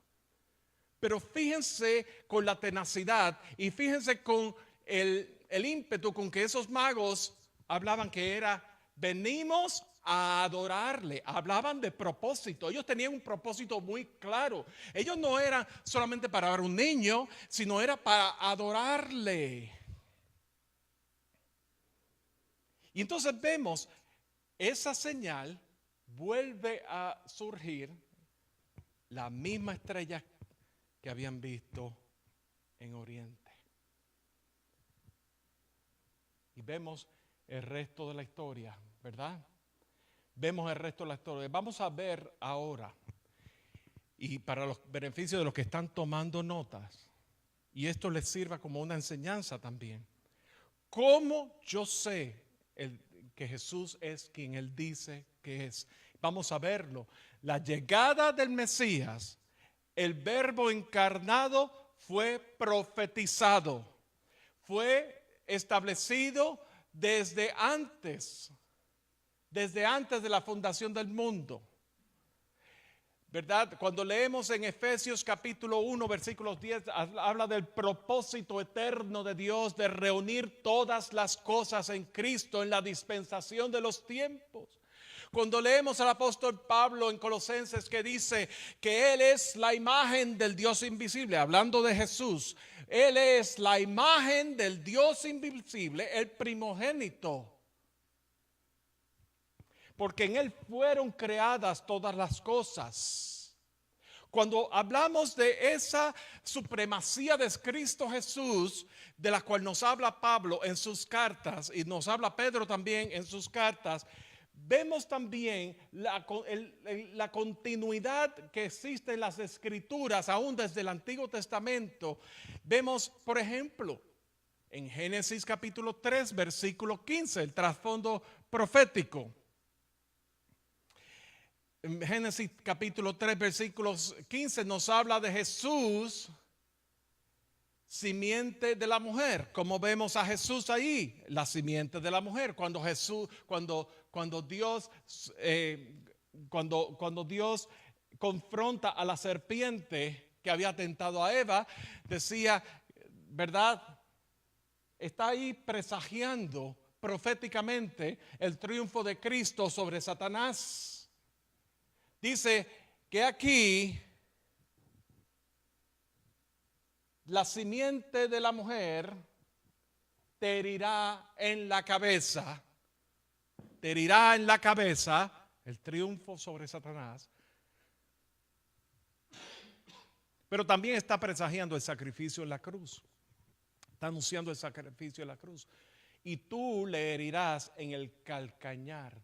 Pero fíjense con la tenacidad y fíjense con el ímpetu con que esos magos hablaban que era, venimos a adorarle. Hablaban de propósito. Ellos tenían un propósito muy claro. Ellos no eran solamente para ver un niño, sino era para adorarle. Y entonces vemos esa señal, vuelve a surgir la misma estrella que habían visto en Oriente. Y vemos el resto de la historia, ¿verdad? Vemos el resto de la historia. Vamos a ver ahora, y para los beneficios de los que están tomando notas, y esto les sirva como una enseñanza también, ¿cómo yo sé que Jesús es quien Él dice que es? Vamos a verlo. La llegada del Mesías, el Verbo encarnado, fue profetizado, fue establecido desde antes de la fundación del mundo, ¿verdad? Cuando leemos en Efesios capítulo 1 versículos 10, habla del propósito eterno de Dios de reunir todas las cosas en Cristo en la dispensación de los tiempos. Cuando leemos al apóstol Pablo en Colosenses que dice que Él es la imagen del Dios invisible, hablando de Jesús, Él es la imagen del Dios invisible, el primogénito. Porque en Él fueron creadas todas las cosas. Cuando hablamos de esa supremacía de Cristo Jesús, de la cual nos habla Pablo en sus cartas y nos habla Pedro también en sus cartas, vemos también la continuidad que existe en las Escrituras, aún desde el Antiguo Testamento. Vemos, por ejemplo, en Génesis capítulo 3, versículo 15, el trasfondo profético. En Génesis capítulo 3, versículos 15 nos habla de Jesús, simiente de la mujer. Como vemos a Jesús ahí, la simiente de la mujer. Cuando Dios confronta a la serpiente que había tentado a Eva, decía, ¿verdad? Está ahí presagiando proféticamente el triunfo de Cristo sobre Satanás. Dice que aquí la simiente de la mujer te herirá en la cabeza. Te herirá en la cabeza el triunfo sobre Satanás. Pero también está presagiando el sacrificio en la cruz. Está anunciando el sacrificio en la cruz. Y tú le herirás en el calcañar.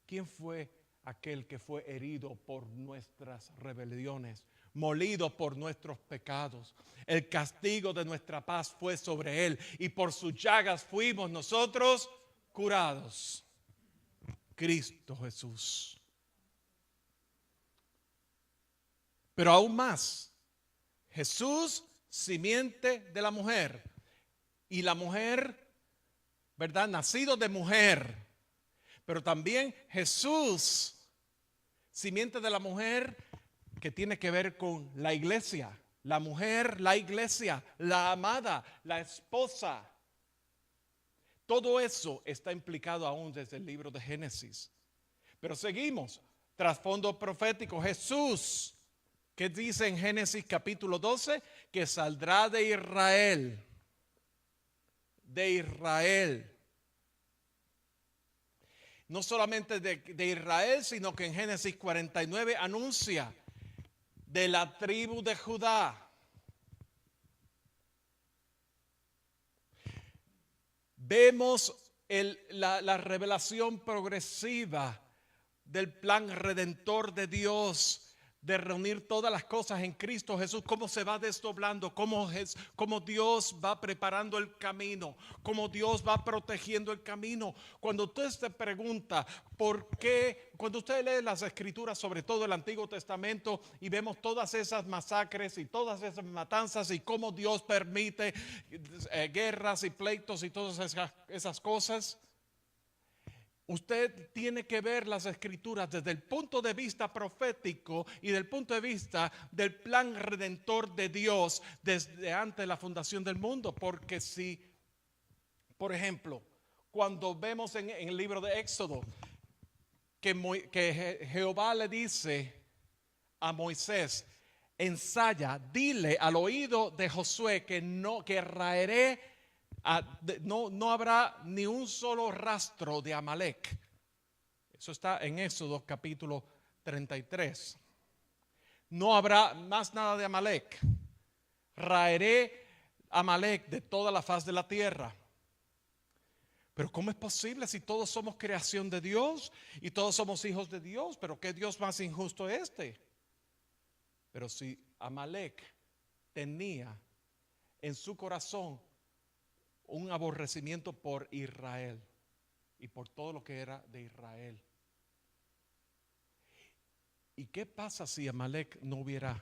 ¿Quién fue aquel que fue herido por nuestras rebeliones, molido por nuestros pecados? El castigo de nuestra paz fue sobre él, y por sus llagas fuimos nosotros curados. Cristo Jesús. Pero aún más, Jesús, simiente de la mujer, y la mujer, ¿verdad? Nacido de mujer. Pero también Jesús, simiente de la mujer, que tiene que ver con la iglesia. La mujer, la iglesia, la amada, la esposa. Todo eso está implicado aún desde el libro de Génesis. Pero seguimos. Trasfondo profético. Jesús, que dice en Génesis capítulo 12, que saldrá de Israel. De Israel. No solamente de Israel, sino que en Génesis 49 anuncia de la tribu de Judá. Vemos la revelación progresiva del plan redentor de Dios, de reunir todas las cosas en Cristo Jesús, cómo se va desdoblando, cómo Dios va preparando el camino, cómo Dios va protegiendo el camino. Cuando usted se pregunta por qué, cuando usted lee las Escrituras, sobre todo el Antiguo Testamento, y vemos todas esas masacres y todas esas matanzas y cómo Dios permite guerras y pleitos y todas esas cosas, usted tiene que ver las Escrituras desde el punto de vista profético y del punto de vista del plan redentor de Dios desde antes de la fundación del mundo. Porque si, por ejemplo, cuando vemos en el libro de Éxodo que Jehová le dice a Moisés, ensaya, dile al oído de Josué que raeré. No habrá ni un solo rastro de Amalek. Eso está en Éxodo capítulo 33. No habrá más nada de Amalek. Raeré Amalek de toda la faz de la tierra. Pero ¿cómo es posible si todos somos creación de Dios y todos somos hijos de Dios? Pero ¿qué Dios más injusto es este? Pero si Amalek tenía en su corazón un aborrecimiento por Israel y por todo lo que era de Israel. ¿Y qué pasa si Amalek no hubiera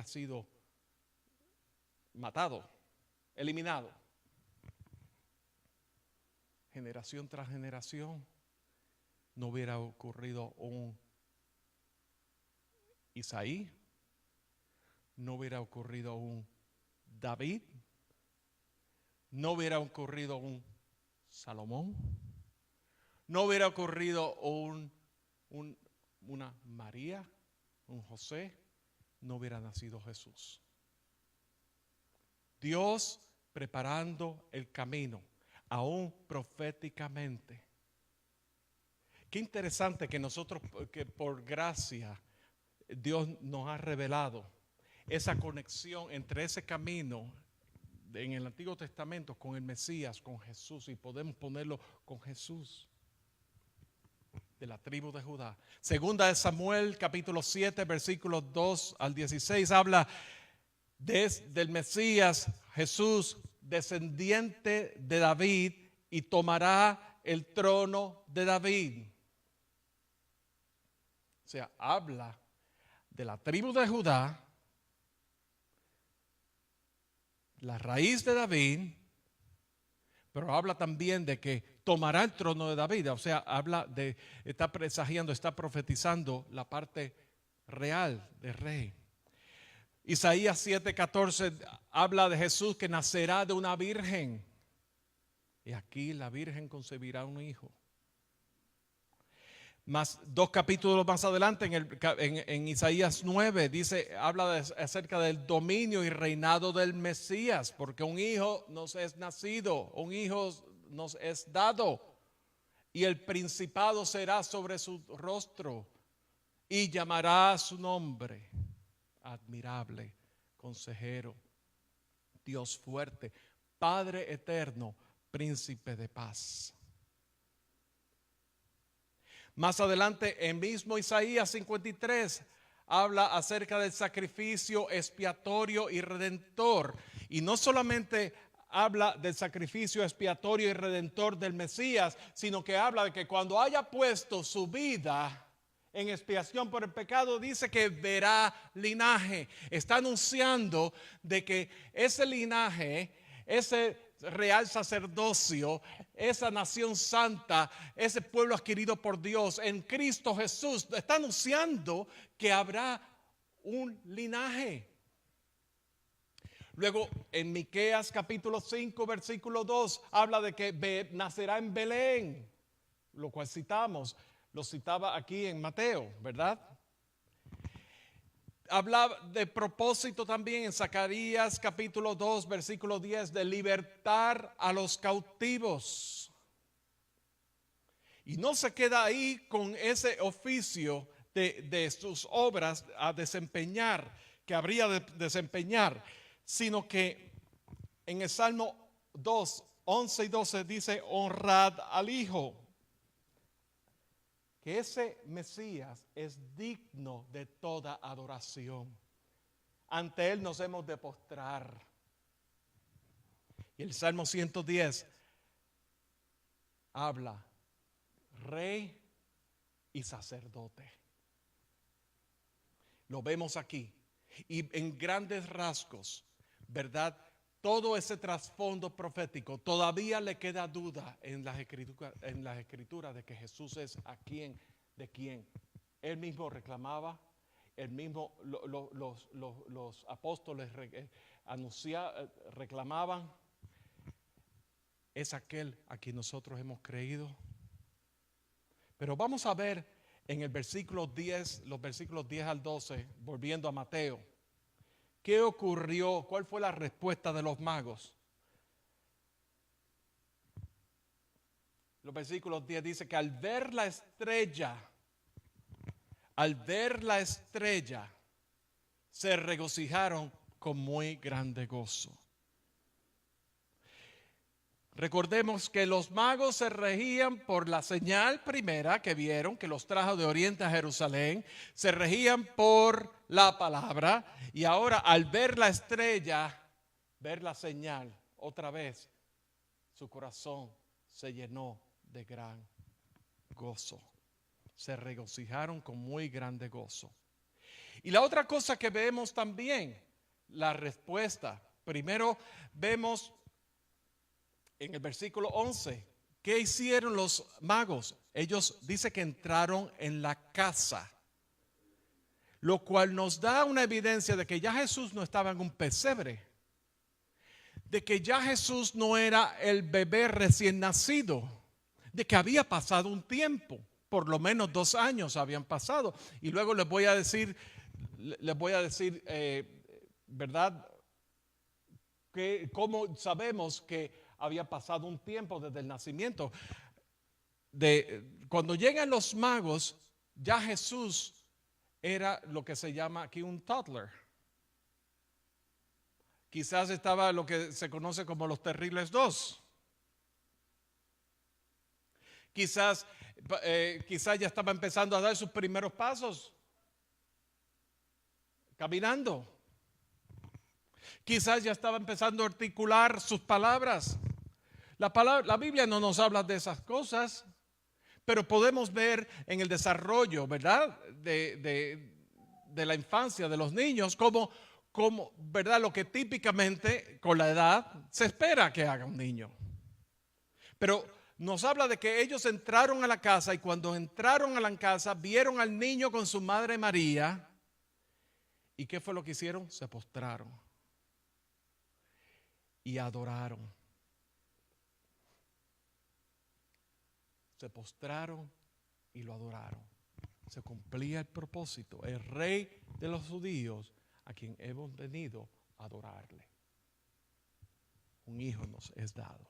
sido matado, eliminado? Generación tras generación no hubiera ocurrido un Isaí, no hubiera ocurrido un David, no hubiera ocurrido un Salomón, no hubiera ocurrido una María, un José, no hubiera nacido Jesús. Dios preparando el camino, aún proféticamente. Qué interesante que nosotros, que por gracia, Dios nos ha revelado esa conexión entre ese camino en el Antiguo Testamento con el Mesías, con Jesús, y podemos ponerlo con Jesús, de la tribu de Judá. Segunda de Samuel, capítulo 7, versículos 2 al 16, habla del Mesías, Jesús, descendiente de David, y tomará el trono de David. O sea, habla de la tribu de Judá, la raíz de David, pero habla también de que tomará el trono de David. O sea, habla de, está presagiando, está profetizando la parte real del rey. Isaías 7:14 habla de Jesús que nacerá de una virgen. Y aquí la virgen concebirá un hijo. Más 2 capítulos más adelante, en Isaías 9, habla acerca del dominio y reinado del Mesías, porque un hijo nos es nacido, un hijo nos es dado, y el principado será sobre su rostro, y llamará su nombre admirable, consejero, Dios fuerte, Padre eterno, príncipe de paz. Más adelante, en mismo Isaías 53, habla acerca del sacrificio expiatorio y redentor. Y no solamente habla del sacrificio expiatorio y redentor del Mesías, sino que habla de que cuando haya puesto su vida en expiación por el pecado, dice que verá linaje. Está anunciando de que ese linaje, ese real sacerdocio, esa nación santa, ese pueblo adquirido por Dios en Cristo Jesús, está anunciando que habrá un linaje. Luego en Miqueas capítulo 5 versículo 2 habla de que nacerá en Belén, lo cual lo citaba aquí en Mateo, ¿verdad? Habla de propósito también en Zacarías capítulo 2 versículo 10 de libertar a los cautivos. Y no se queda ahí con ese oficio de sus obras a desempeñar, que habría de desempeñar, sino que en el Salmo 2, 11 y 12 dice: honrad al Hijo. Que ese Mesías es digno de toda adoración. Ante Él nos hemos de postrar. Y el Salmo 110 habla rey y sacerdote. Lo vemos aquí. Y en grandes rasgos, ¿verdad? Todo ese trasfondo profético, todavía le queda duda en las escrituras de que Jesús es de quien él mismo reclamaba, él mismo, los apóstoles reclamaban. Es aquel a quien nosotros hemos creído. Pero vamos a ver en el versículo 10, los versículos 10 al 12, volviendo a Mateo. ¿Qué ocurrió? ¿Cuál fue la respuesta de los magos? Los versículos 10 dice que al ver la estrella, se regocijaron con muy grande gozo. Recordemos que los magos se regían por la señal primera que vieron, que los trajo de Oriente a Jerusalén. Se regían por la palabra. Y ahora al ver la estrella, ver la señal, otra vez, su corazón se llenó de gran gozo. Se regocijaron con muy grande gozo. Y la otra cosa que vemos también, la respuesta. Primero vemos en el versículo 11, ¿qué hicieron los magos? Ellos dice que entraron en la casa, lo cual nos da una evidencia de que ya Jesús no estaba en un pesebre, de que ya Jesús no era el bebé recién nacido, de que había pasado un tiempo, por lo menos 2 años habían pasado. Y luego les voy a decir, ¿verdad? ¿Cómo sabemos que había pasado un tiempo desde el nacimiento? Cuando llegan los magos, ya Jesús era lo que se llama aquí un toddler. Quizás estaba lo que se conoce como los terribles 2. Quizás ya estaba empezando a dar sus primeros pasos, caminando. Quizás ya estaba empezando a articular sus palabras. La Biblia no nos habla de esas cosas, pero podemos ver en el desarrollo, ¿verdad?, de la infancia de los niños, como, ¿verdad?, lo que típicamente con la edad se espera que haga un niño. Pero nos habla de que ellos entraron a la casa y cuando entraron a la casa vieron al niño con su madre María. ¿Y qué fue lo que hicieron? Se postraron y adoraron. Se postraron y lo adoraron. Se cumplía el propósito. El rey de los judíos a quien hemos venido a adorarle. Un hijo nos es dado.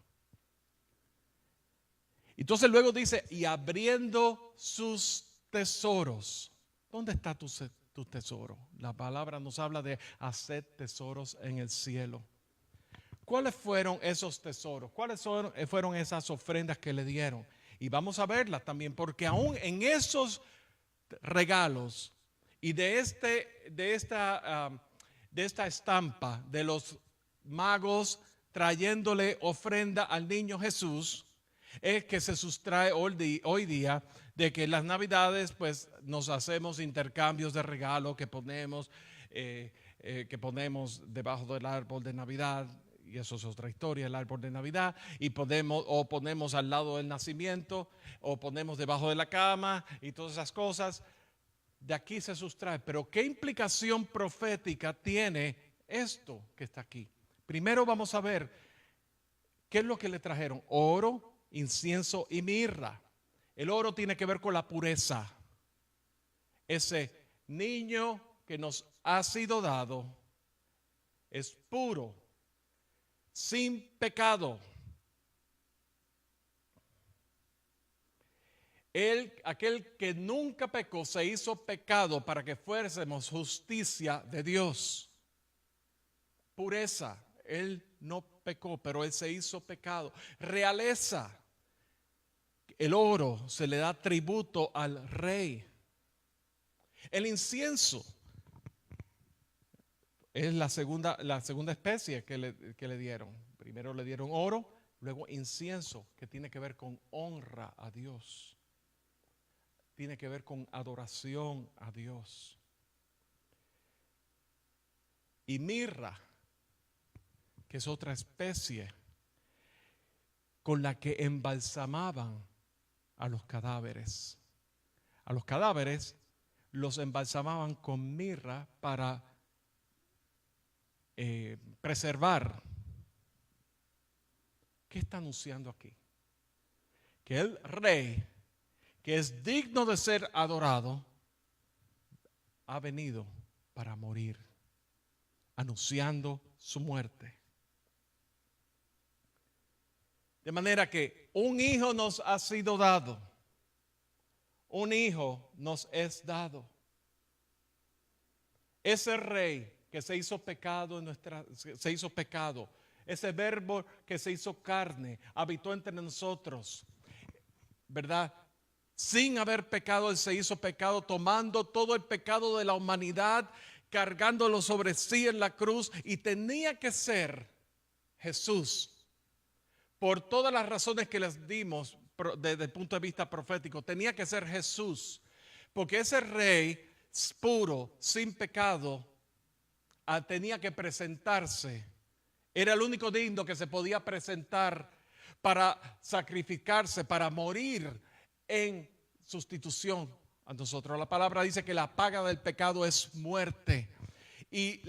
Entonces luego dice, y abriendo sus tesoros. ¿Dónde está tu tesoro? La palabra nos habla de hacer tesoros en el cielo. ¿Cuáles fueron esos tesoros? ¿Cuáles fueron esas ofrendas que le dieron? Y vamos a verlas también, porque aún en esos regalos y de esta estampa de los magos trayéndole ofrenda al niño Jesús, es que se sustrae hoy día de que en las Navidades pues nos hacemos intercambios de regalos que ponemos debajo del árbol de Navidad. Y eso es otra historia, el árbol de Navidad, y ponemos al lado del nacimiento, o ponemos debajo de la cama, y todas esas cosas. De aquí se sustrae. Pero ¿qué implicación profética tiene esto que está aquí? Primero vamos a ver qué es lo que le trajeron: oro, incienso y mirra. El oro tiene que ver con la pureza. Ese niño que nos ha sido dado es puro, sin pecado. Aquel que nunca pecó se hizo pecado para que fuésemos justicia de Dios. Pureza. Él no pecó, pero él se hizo pecado. Realeza. El oro se le da tributo al rey. El incienso es la segunda especie que le dieron. Primero le dieron oro, luego incienso, que tiene que ver con honra a Dios. Tiene que ver con adoración a Dios. Y mirra, que es otra especie con la que embalsamaban a los cadáveres. A los cadáveres los embalsamaban con mirra para preservar. ¿Qué está anunciando aquí? Que el rey, que es digno de ser adorado, ha venido para morir, anunciando su muerte. De manera que un hijo nos ha sido dado, un hijo nos es dado. Ese rey que se hizo pecado ese verbo que se hizo carne, habitó entre nosotros, ¿verdad? Sin haber pecado, él se hizo pecado, tomando todo el pecado de la humanidad, cargándolo sobre sí en la cruz, y tenía que ser Jesús. Por todas las razones que les dimos desde el punto de vista profético, tenía que ser Jesús, porque ese rey puro, sin pecado, tenía que presentarse. Era el único digno que se podía presentar para sacrificarse, para morir en sustitución a nosotros. La palabra dice que la paga del pecado es muerte. Y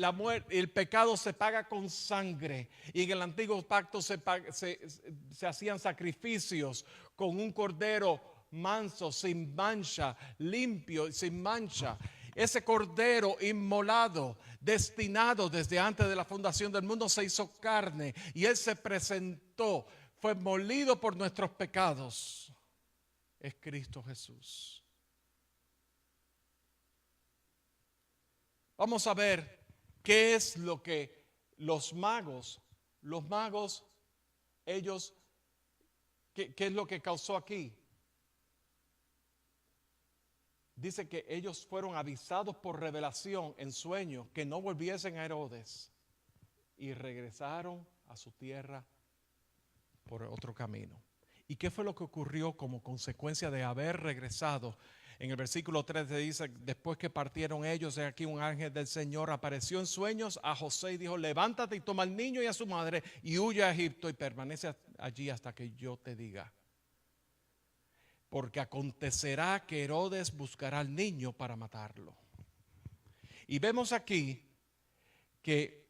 el pecado se paga con sangre. Y en el antiguo pacto se hacían sacrificios con un cordero manso, sin mancha, limpio, sin mancha. Ese cordero inmolado, destinado desde antes de la fundación del mundo, se hizo carne y Él se presentó, fue molido por nuestros pecados. Es Cristo Jesús. Vamos a ver qué es lo que los magos, ellos, ¿qué es lo que causó aquí? Dice que ellos fueron avisados por revelación en sueños que no volviesen a Herodes y regresaron a su tierra por otro camino. ¿Y qué fue lo que ocurrió como consecuencia de haber regresado? En el versículo 3 dice, después que partieron ellos, aquí un ángel del Señor apareció en sueños a José y dijo, levántate y toma al niño y a su madre y huye a Egipto y permanece allí hasta que yo te diga. Porque acontecerá que Herodes buscará al niño para matarlo. Y vemos aquí que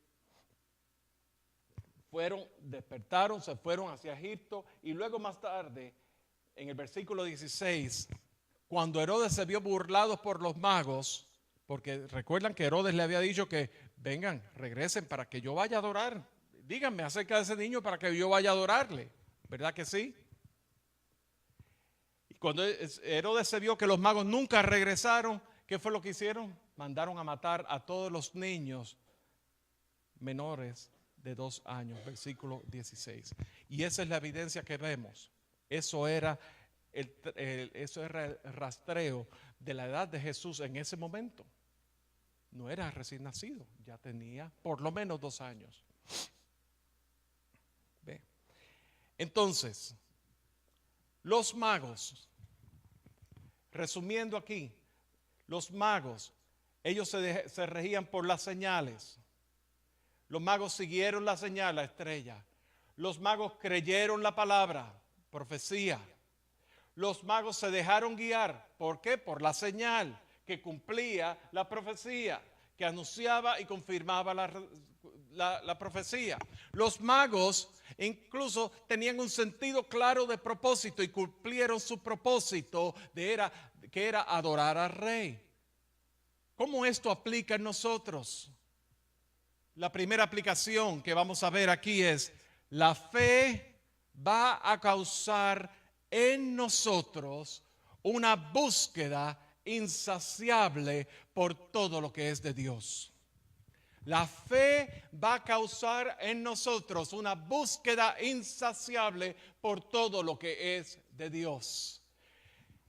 despertaron, se fueron hacia Egipto y luego más tarde, en el versículo 16, cuando Herodes se vio burlado por los magos, porque recuerdan que Herodes le había dicho que vengan, regresen para que yo vaya a adorar. Díganme acerca de ese niño para que yo vaya a adorarle. ¿Verdad que sí? Y cuando Herodes se vio que los magos nunca regresaron, ¿qué fue lo que hicieron? Mandaron a matar a todos los niños menores de 2 años, versículo 16. Y esa es la evidencia que vemos. Eso era el rastreo de la edad de Jesús en ese momento. No era recién nacido, ya tenía por lo menos 2 años. ¿Ve? Entonces, los magos, resumiendo aquí, los magos, ellos se regían por las señales. Los magos siguieron la señal, la estrella. Los magos creyeron la palabra, profecía. Los magos se dejaron guiar. ¿Por qué? Por la señal que cumplía la profecía, que anunciaba y confirmaba la profecía. Los magos incluso tenían un sentido claro de propósito y cumplieron su propósito que era adorar al rey. ¿Cómo esto aplica en nosotros? La primera aplicación que vamos a ver aquí es: la fe va a causar en nosotros una búsqueda insaciable por todo lo que es de Dios. La fe va a causar en nosotros una búsqueda insaciable por todo lo que es de Dios.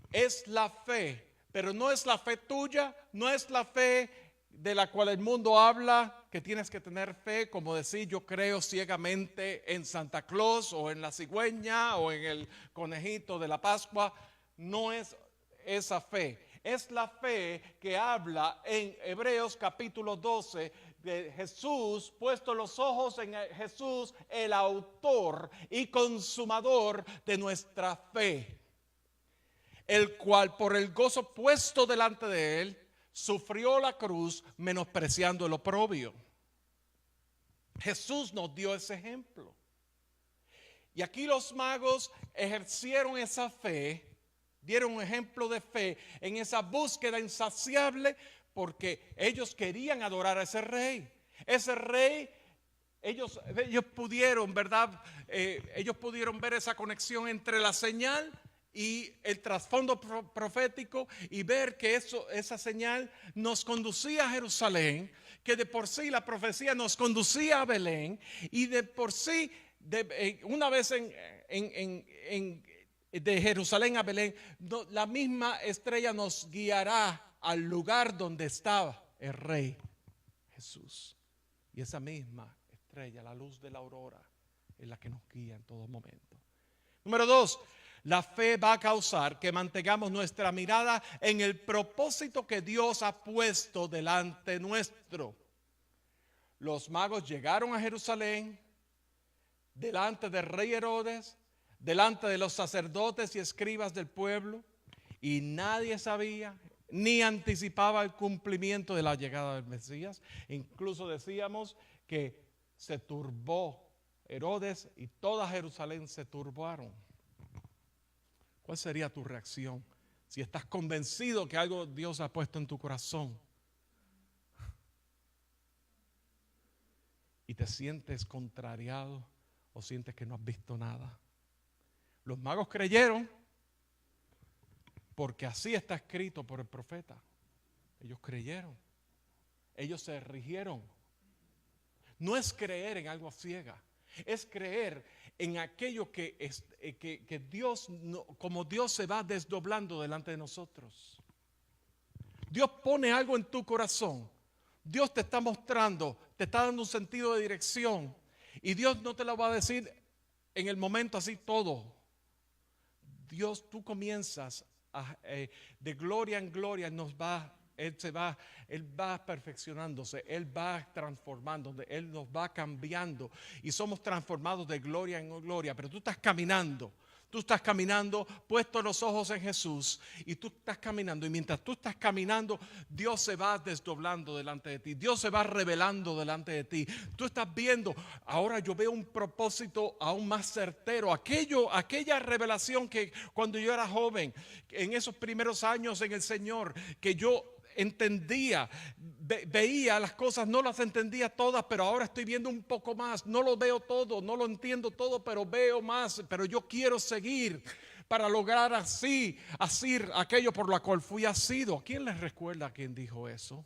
Es la fe, pero no es la fe tuya, no es la fe de la cual el mundo habla, que tienes que tener fe, como decir yo creo ciegamente en Santa Claus o en la cigüeña o en el conejito de la Pascua. No es esa fe. Es la fe que habla en Hebreos capítulo 12 de Jesús, puesto los ojos en Jesús, el autor y consumador de nuestra fe, el cual por el gozo puesto delante de él sufrió la cruz, menospreciando el oprobio. Jesús nos dio ese ejemplo. Y aquí los magos ejercieron esa fe, dieron un ejemplo de fe en esa búsqueda insaciable, porque ellos querían adorar a ese rey. Ese rey, ellos pudieron, ¿verdad? Ellos pudieron ver esa conexión entre la señal y el trasfondo profético, y ver que esa señal nos conducía a Jerusalén, que de por sí la profecía nos conducía a Belén, y de por sí, una vez de Jerusalén a Belén, la misma estrella nos guiará al lugar donde estaba el rey Jesús. Y esa misma estrella, la luz de la aurora, es la que nos guía en todo momento. Número 2, la fe va a causar que mantengamos nuestra mirada en el propósito que Dios ha puesto delante nuestro. Los magos llegaron a Jerusalén delante del rey Herodes, delante de los sacerdotes y escribas del pueblo, y nadie sabía ni anticipaba el cumplimiento de la llegada del Mesías. Incluso decíamos que se turbó Herodes y toda Jerusalén se turbaron. ¿Cuál sería tu reacción si estás convencido que algo Dios ha puesto en tu corazón y te sientes contrariado o sientes que no has visto nada. Los magos creyeron porque así está escrito por el profeta. Ellos creyeron. Ellos se rigieron. No es creer en algo ciega, es creer en aquello que Dios, como Dios se va desdoblando delante de nosotros. Dios pone algo en tu corazón. Dios te está mostrando, te está dando un sentido de dirección. Y Dios no te lo va a decir en el momento así todo. Dios, tú comienzas de gloria en gloria, Él va perfeccionándose, Él va transformándose, Él nos va cambiando y somos transformados de gloria en gloria. Pero tú estás caminando, puesto los ojos en Jesús y tú estás caminando. Y mientras tú estás caminando, Dios se va desdoblando delante de ti, Dios se va revelando delante de ti. Tú estás viendo, ahora yo veo un propósito aún más certero. Aquella revelación que cuando yo era joven, en esos primeros años en el Señor, que yo entendía, veía las cosas, no las entendía todas, pero ahora estoy viendo un poco más. No lo veo todo, no lo entiendo todo, pero veo más. Pero yo quiero seguir para lograr así aquello por lo cual fui asido. ¿Quién les recuerda quién dijo eso?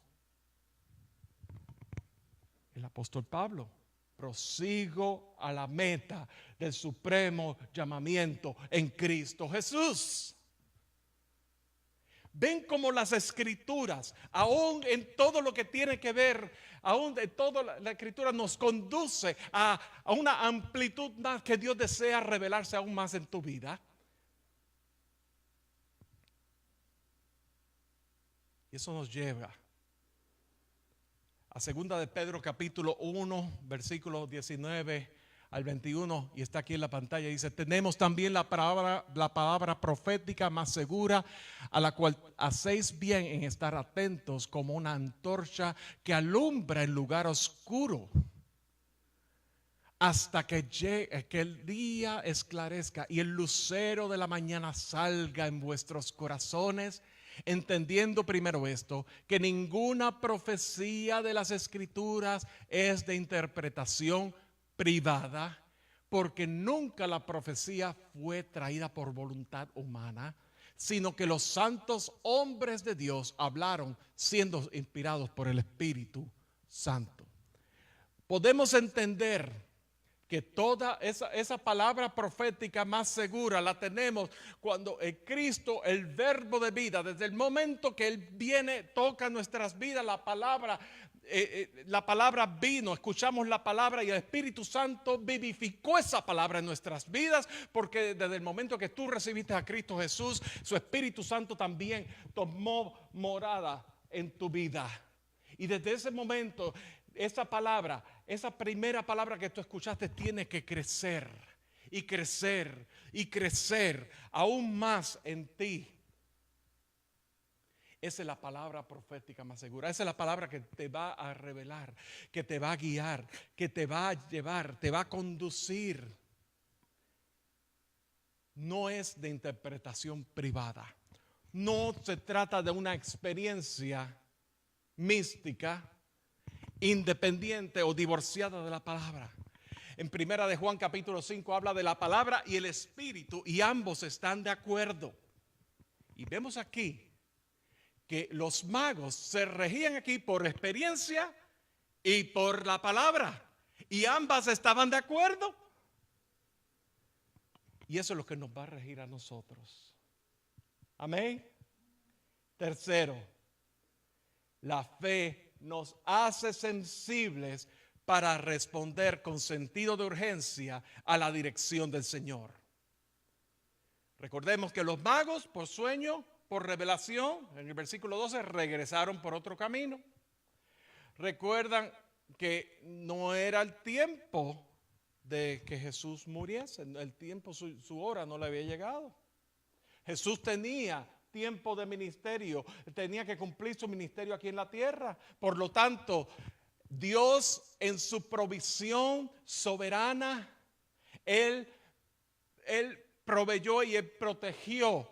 El apóstol Pablo. Prosigo a la meta del supremo llamamiento en Cristo Jesús. Ven como las escrituras, aún en todo lo que tiene que ver, aún en toda la escritura nos conduce a una amplitud más que Dios desea revelarse aún más en tu vida. Y eso nos lleva a 2 de Pedro capítulo 1, versículos 19 al 21, y está aquí en la pantalla. Dice: tenemos también la palabra profética más segura, a la cual hacéis bien en estar atentos como una antorcha que alumbra el lugar oscuro, hasta que el día esclarezca y el lucero de la mañana salga en vuestros corazones, entendiendo primero esto, que ninguna profecía de las Escrituras es de interpretación privada, porque nunca la profecía fue traída por voluntad humana, sino que los santos hombres de Dios hablaron siendo inspirados por el Espíritu Santo. Podemos entender que toda esa palabra profética más segura la tenemos cuando Cristo, el verbo de vida, desde el momento que Él viene, toca nuestras vidas, la palabra vino, escuchamos la palabra y el Espíritu Santo vivificó esa palabra en nuestras vidas, porque desde el momento que tú recibiste a Cristo Jesús, su Espíritu Santo también tomó morada en tu vida. Y desde ese momento, esa palabra, esa primera palabra que tú escuchaste, tiene que crecer y crecer y crecer aún más en ti. Esa es la palabra profética más segura. Esa es la palabra que te va a revelar, que te va a guiar, que te va a llevar, te va a conducir. No es de interpretación privada. No se trata de una experiencia mística, independiente o divorciada de la palabra. En 1 de Juan capítulo 5 habla de la palabra y el Espíritu, y ambos están de acuerdo. Y vemos aquí que los magos se regían aquí por experiencia y por la palabra, y ambas estaban de acuerdo. Y eso es lo que nos va a regir a nosotros. Amén. Tercero, la fe nos hace sensibles para responder con sentido de urgencia a la dirección del Señor. Recordemos que los magos, por sueño, por revelación, en el versículo 12, regresaron por otro camino. Recuerdan que no era el tiempo de que Jesús muriese, el tiempo, su hora no le había llegado. Jesús tenía tiempo de ministerio, tenía que cumplir su ministerio aquí en la tierra. Por lo tanto, Dios en su provisión soberana, Él proveyó y Él protegió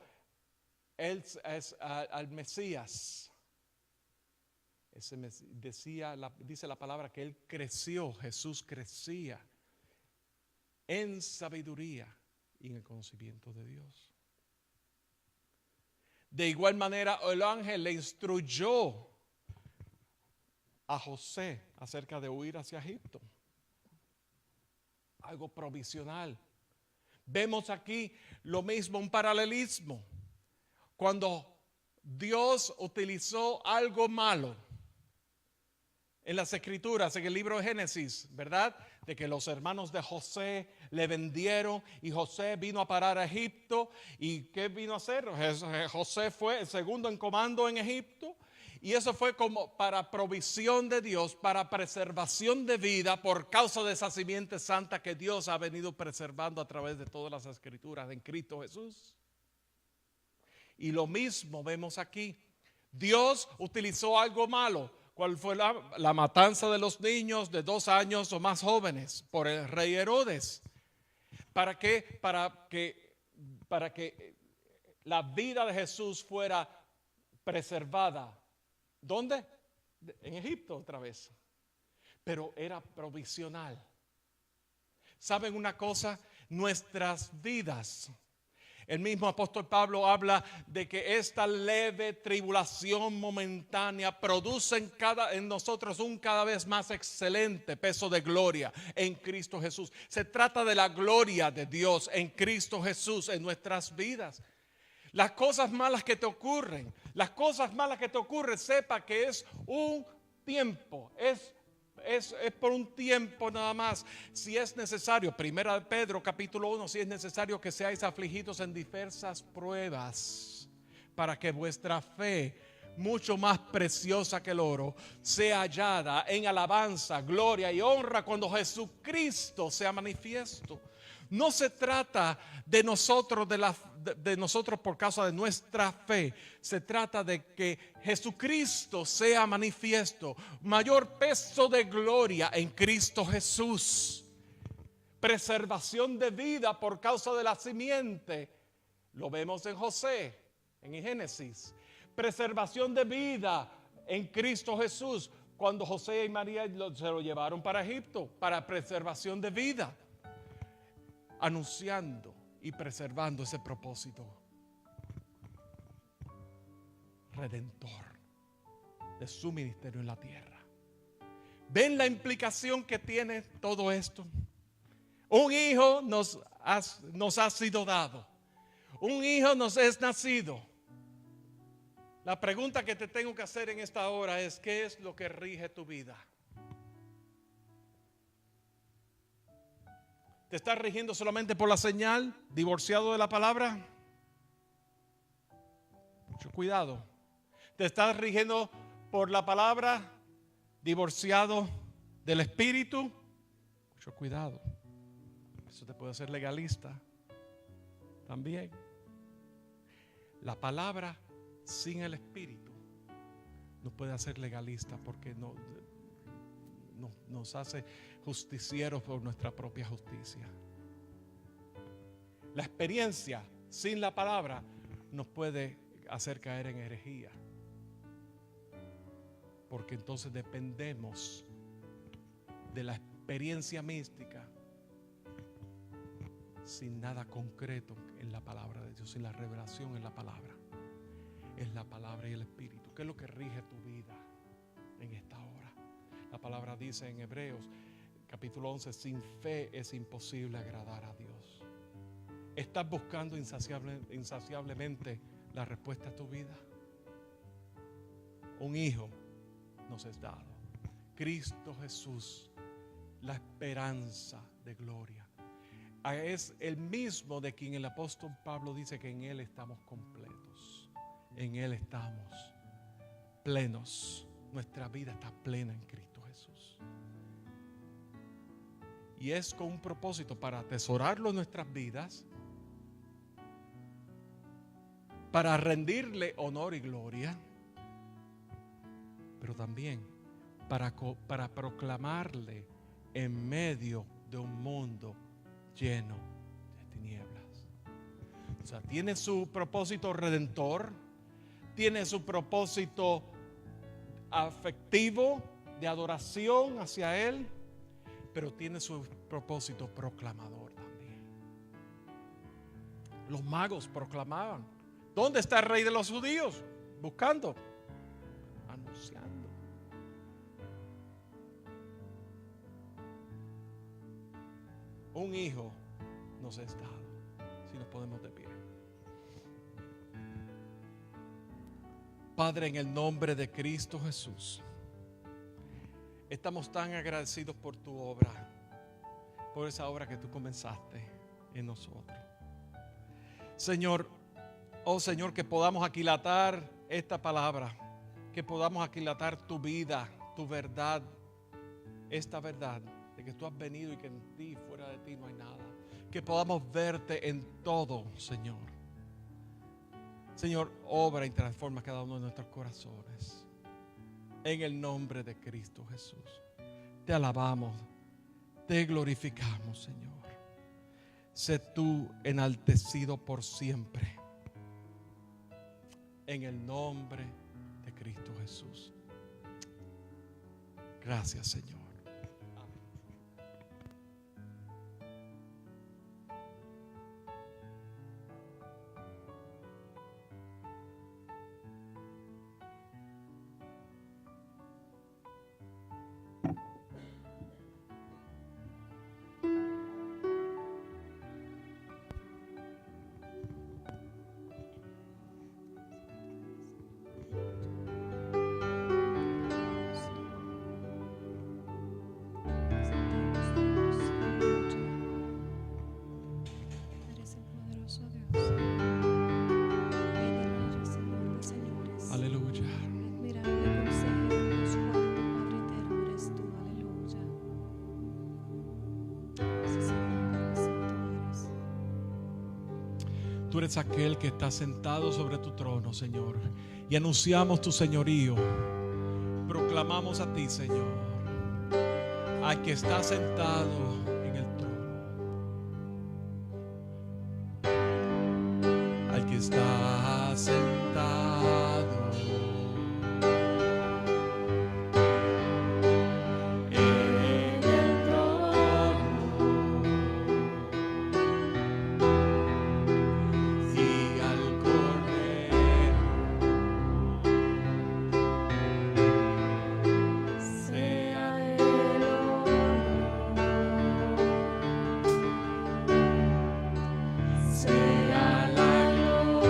al Mesías. Dice la palabra que Él creció, Jesús crecía en sabiduría y en el conocimiento de Dios. De igual manera, el ángel le instruyó a José acerca de huir hacia Egipto. Algo provisional. Vemos aquí lo mismo, un paralelismo. Cuando Dios utilizó algo malo en las Escrituras, en el libro de Génesis, ¿verdad? De que los hermanos de José le vendieron y José vino a parar a Egipto. ¿Y qué vino a hacer? José fue el segundo en comando en Egipto. Y eso fue como para provisión de Dios, para preservación de vida por causa de esa simiente santa que Dios ha venido preservando a través de todas las Escrituras en Cristo Jesús. Y lo mismo vemos aquí. Dios utilizó algo malo. ¿Cuál fue la matanza de los niños de 2 años o más jóvenes por el rey Herodes? ¿Para qué? Para que la vida de Jesús fuera preservada. ¿Dónde? En Egipto otra vez. Pero era provisional. ¿Saben una cosa? Nuestras vidas. El mismo apóstol Pablo habla de que esta leve tribulación momentánea produce en nosotros un cada vez más excelente peso de gloria en Cristo Jesús. Se trata de la gloria de Dios en Cristo Jesús en nuestras vidas. Las cosas malas que te ocurren, sepa que es un tiempo, es por un tiempo nada más. Si es necesario, 1 Pedro capítulo 1, si es necesario que seáis afligidos en diversas pruebas, para que vuestra fe, mucho más preciosa que el oro, sea hallada en alabanza, gloria y honra cuando Jesucristo sea manifiesto. No se trata de nosotros, de nosotros por causa de nuestra fe. Se trata de que Jesucristo sea manifiesto. Mayor peso de gloria en Cristo Jesús. Preservación de vida por causa de la simiente. Lo vemos en José, en Génesis. Preservación de vida en Cristo Jesús. Cuando José y María se lo llevaron para Egipto, para preservación de vida. Anunciando y preservando ese propósito redentor de su ministerio en la tierra. ¿Ven la implicación que tiene todo esto? Un hijo nos ha sido dado. Un hijo nos es nacido. La pregunta que te tengo que hacer en esta hora es: ¿qué es lo que rige tu vida? ¿Te estás rigiendo solamente por la señal, divorciado de la palabra? Mucho cuidado. ¿Te estás rigiendo por la palabra, divorciado del espíritu? Mucho cuidado. Eso te puede hacer legalista también. La palabra sin el espíritu nos puede hacer legalista porque nos hace justicieros por nuestra propia justicia. La experiencia sin la palabra nos puede hacer caer en herejía, porque entonces dependemos de la experiencia mística sin nada concreto en la palabra de Dios, sin la revelación en la palabra. Es la palabra y el espíritu. ¿Qué es lo que rige tu vida en esta hora? La palabra dice en Hebreos capítulo 11, sin fe es imposible agradar a Dios. ¿Estás buscando insaciablemente la respuesta a tu vida? Un hijo nos es dado. Cristo Jesús, la esperanza de gloria. Es el mismo de quien el apóstol Pablo dice que en Él estamos completos. En Él estamos plenos. Nuestra vida está plena en Cristo Jesús. Y es con un propósito para atesorarlo en nuestras vidas, para rendirle honor y gloria, pero también para proclamarle en medio de un mundo lleno de tinieblas. O sea, tiene su propósito redentor, tiene su propósito afectivo, de adoración hacia Él, pero tiene su propósito proclamador también. Los magos proclamaban. ¿Dónde está el rey de los judíos? Buscando, anunciando. Un hijo nos es dado, si nos ponemos de pie. Padre, en el nombre de Cristo Jesús, estamos tan agradecidos por tu obra, por esa obra que tú comenzaste en nosotros. Señor, oh Señor, que podamos aquilatar esta palabra, que podamos aquilatar tu vida, tu verdad, esta verdad de que tú has venido y que en ti, fuera de ti no hay nada. Que podamos verte en todo, Señor. Señor, obra y transforma cada uno de nuestros corazones. En el nombre de Cristo Jesús. Te alabamos, te glorificamos, Señor. Sé tú enaltecido por siempre. En el nombre de Cristo Jesús. Gracias, Señor. Eres el poderoso Dios. Rey de reyes, Señor de señores. Aleluya. Admirable consejero, Dios justo, Padre eterno eres tú. Aleluya. Sí, Señor, santo eres. Tú eres aquel que está sentado sobre tu trono, Señor. Y anunciamos tu señorío. Proclamamos a ti, Señor, al que está sentado en el trono. Al que está sentado En el trono y al Cordero sea el honor, sea la gloria.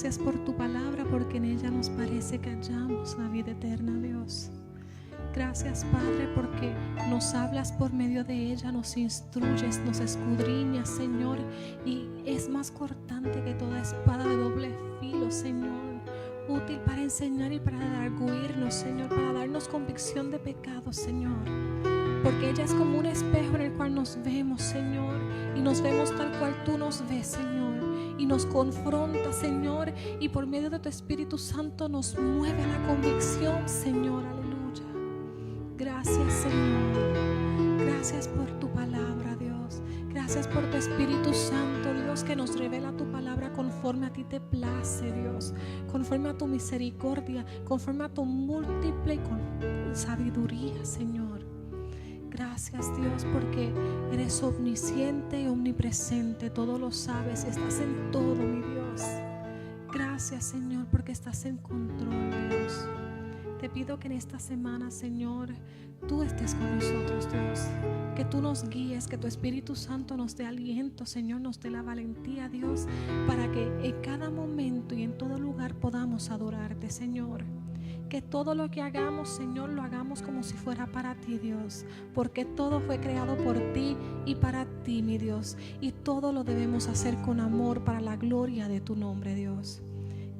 Gracias por tu palabra, porque en ella nos parece que hallamos la vida eterna, Dios. Gracias, Padre, porque nos hablas por medio de ella, nos instruyes, nos escudriñas, Señor, y es más cortante que toda espada de doble filo, Señor, útil para enseñar y para arguirnos, Señor, para darnos convicción de pecado, Señor, porque ella es como un espejo en el cual nos vemos, Señor, y nos vemos tal cual tú nos ves, Señor, y nos confronta, Señor, y por medio de tu Espíritu Santo nos mueve a la convicción, Señor. Aleluya. Gracias, Señor. Gracias por tu palabra, Dios. Gracias por tu Espíritu Santo, Dios, que nos revela tu palabra conforme a ti te place, Dios, conforme a tu misericordia, conforme a tu múltiple y con sabiduría, Señor. Gracias, Dios, porque eres omnisciente y omnipresente, todo lo sabes, estás en todo, mi Dios. Gracias, Señor, porque estás en control, Dios. Te pido que en esta semana, Señor, tú estés con nosotros, Dios. Que tú nos guíes, que tu Espíritu Santo nos dé aliento, Señor, nos dé la valentía, Dios, para que en cada momento y en todo lugar podamos adorarte, Señor. Que todo lo que hagamos, Señor, lo hagamos como si fuera para ti, Dios, porque todo fue creado por ti y para ti, mi Dios, y todo lo debemos hacer con amor para la gloria de tu nombre, Dios.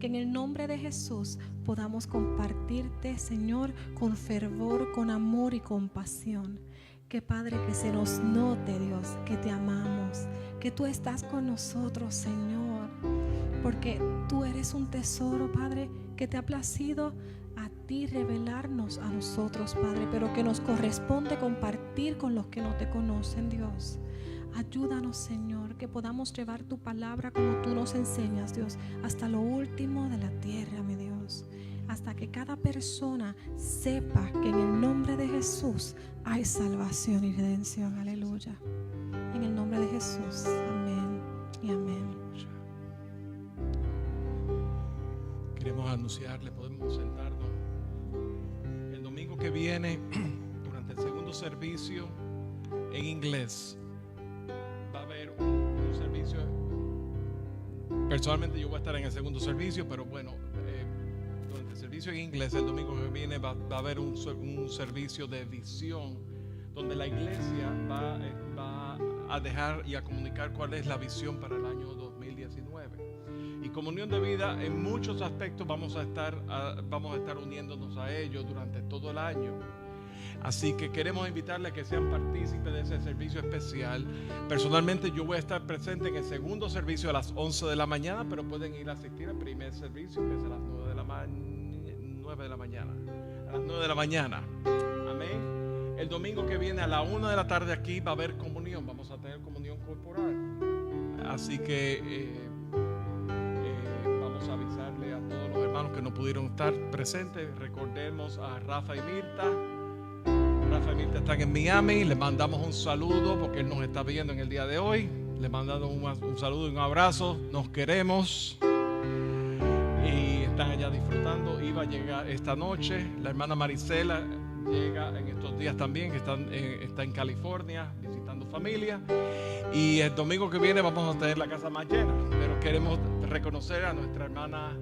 Que en el nombre de Jesús podamos compartirte, Señor, con fervor, con amor y compasión. Que, Padre, que se nos note, Dios, que te amamos, que tú estás con nosotros, Señor, porque tú eres un tesoro, Padre, que te ha placido a ti revelarnos a nosotros, Padre, pero que nos corresponde compartir con los que no te conocen, Dios. Ayúdanos, Señor, que podamos llevar tu palabra como tú nos enseñas, Dios, hasta lo último de la tierra, mi Dios, hasta que cada persona sepa que en el nombre de Jesús hay salvación y redención. Aleluya. En el nombre de Jesús. Amén y amén. Queremos anunciarle, podemos sentarnos. El domingo que viene, durante el segundo servicio en inglés, va a haber un servicio. Personalmente yo voy a estar en el segundo servicio, pero bueno, durante el servicio en inglés el domingo que viene va a haber un servicio de visión, donde la iglesia va a dejar y a comunicar cuál es la visión para el año 2019. Y Comunión de Vida, en muchos aspectos vamos a estar uniéndonos a ellos durante todo el año. Así que queremos invitarles a que sean partícipes de ese servicio especial. Personalmente yo voy a estar presente en el segundo servicio a las 11 de la mañana, pero pueden ir a asistir al primer servicio, que es a las 9 de la mañana. A las 9 de la mañana. Amén. El domingo que viene a la 1 de la tarde aquí va a haber comunión. Vamos a tener comunión corporal. Así que vamos a avisarle a todos los hermanos que no pudieron estar presentes. Recordemos a Rafa y Mirta. Rafa y Mirta están en Miami. Le mandamos un saludo porque él nos está viendo en el día de hoy. Le mandamos un saludo y un abrazo. Nos queremos. Y están allá disfrutando. Iba a llegar esta noche. La hermana Marisela llega en estos días también, que está en California visitando familia. Y el domingo que viene vamos a tener la casa más llena. Pero queremos reconocer a nuestra hermana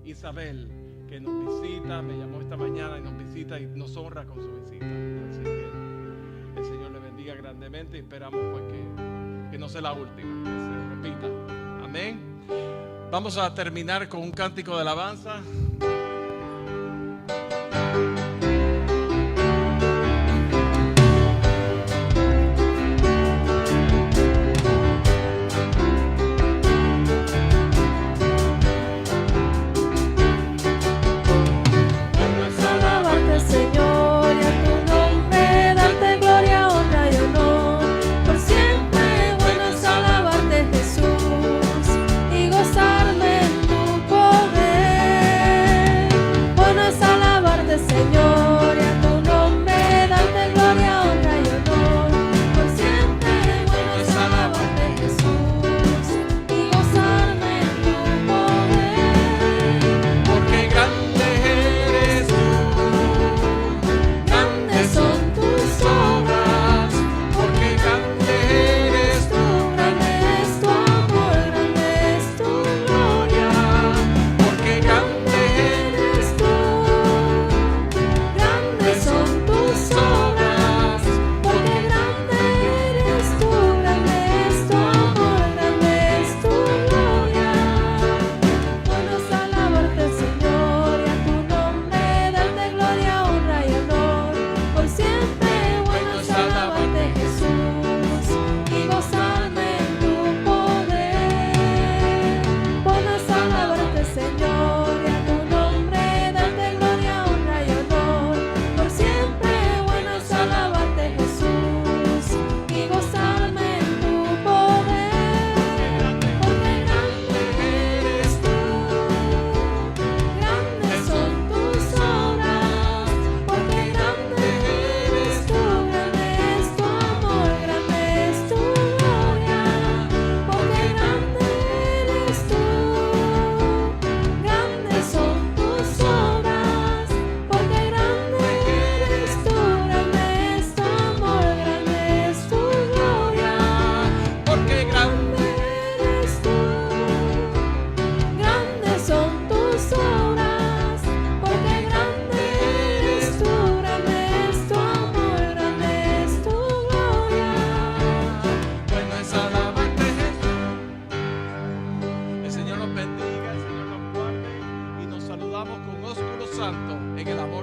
Isabel, que nos visita, me llamó esta mañana y nos visita y nos honra con su visita. Así que el Señor le bendiga grandemente y esperamos pues que no sea la última, que se repita. Amén. Vamos a terminar con un cántico de alabanza. Alabarte, Jesús, y gozarme en tu poder. Bueno es alabarte, Señor, y a tu nombre darte gloria, honra y honor. Por siempre, bueno es alabarte, Jesús, y gozarme en tu poder. Bueno es alabarte, Señor, y a tu nombre darte gloria, honra y honor. Por siempre, bueno es alabarte, Jesús, y gozarme Santo en el amor.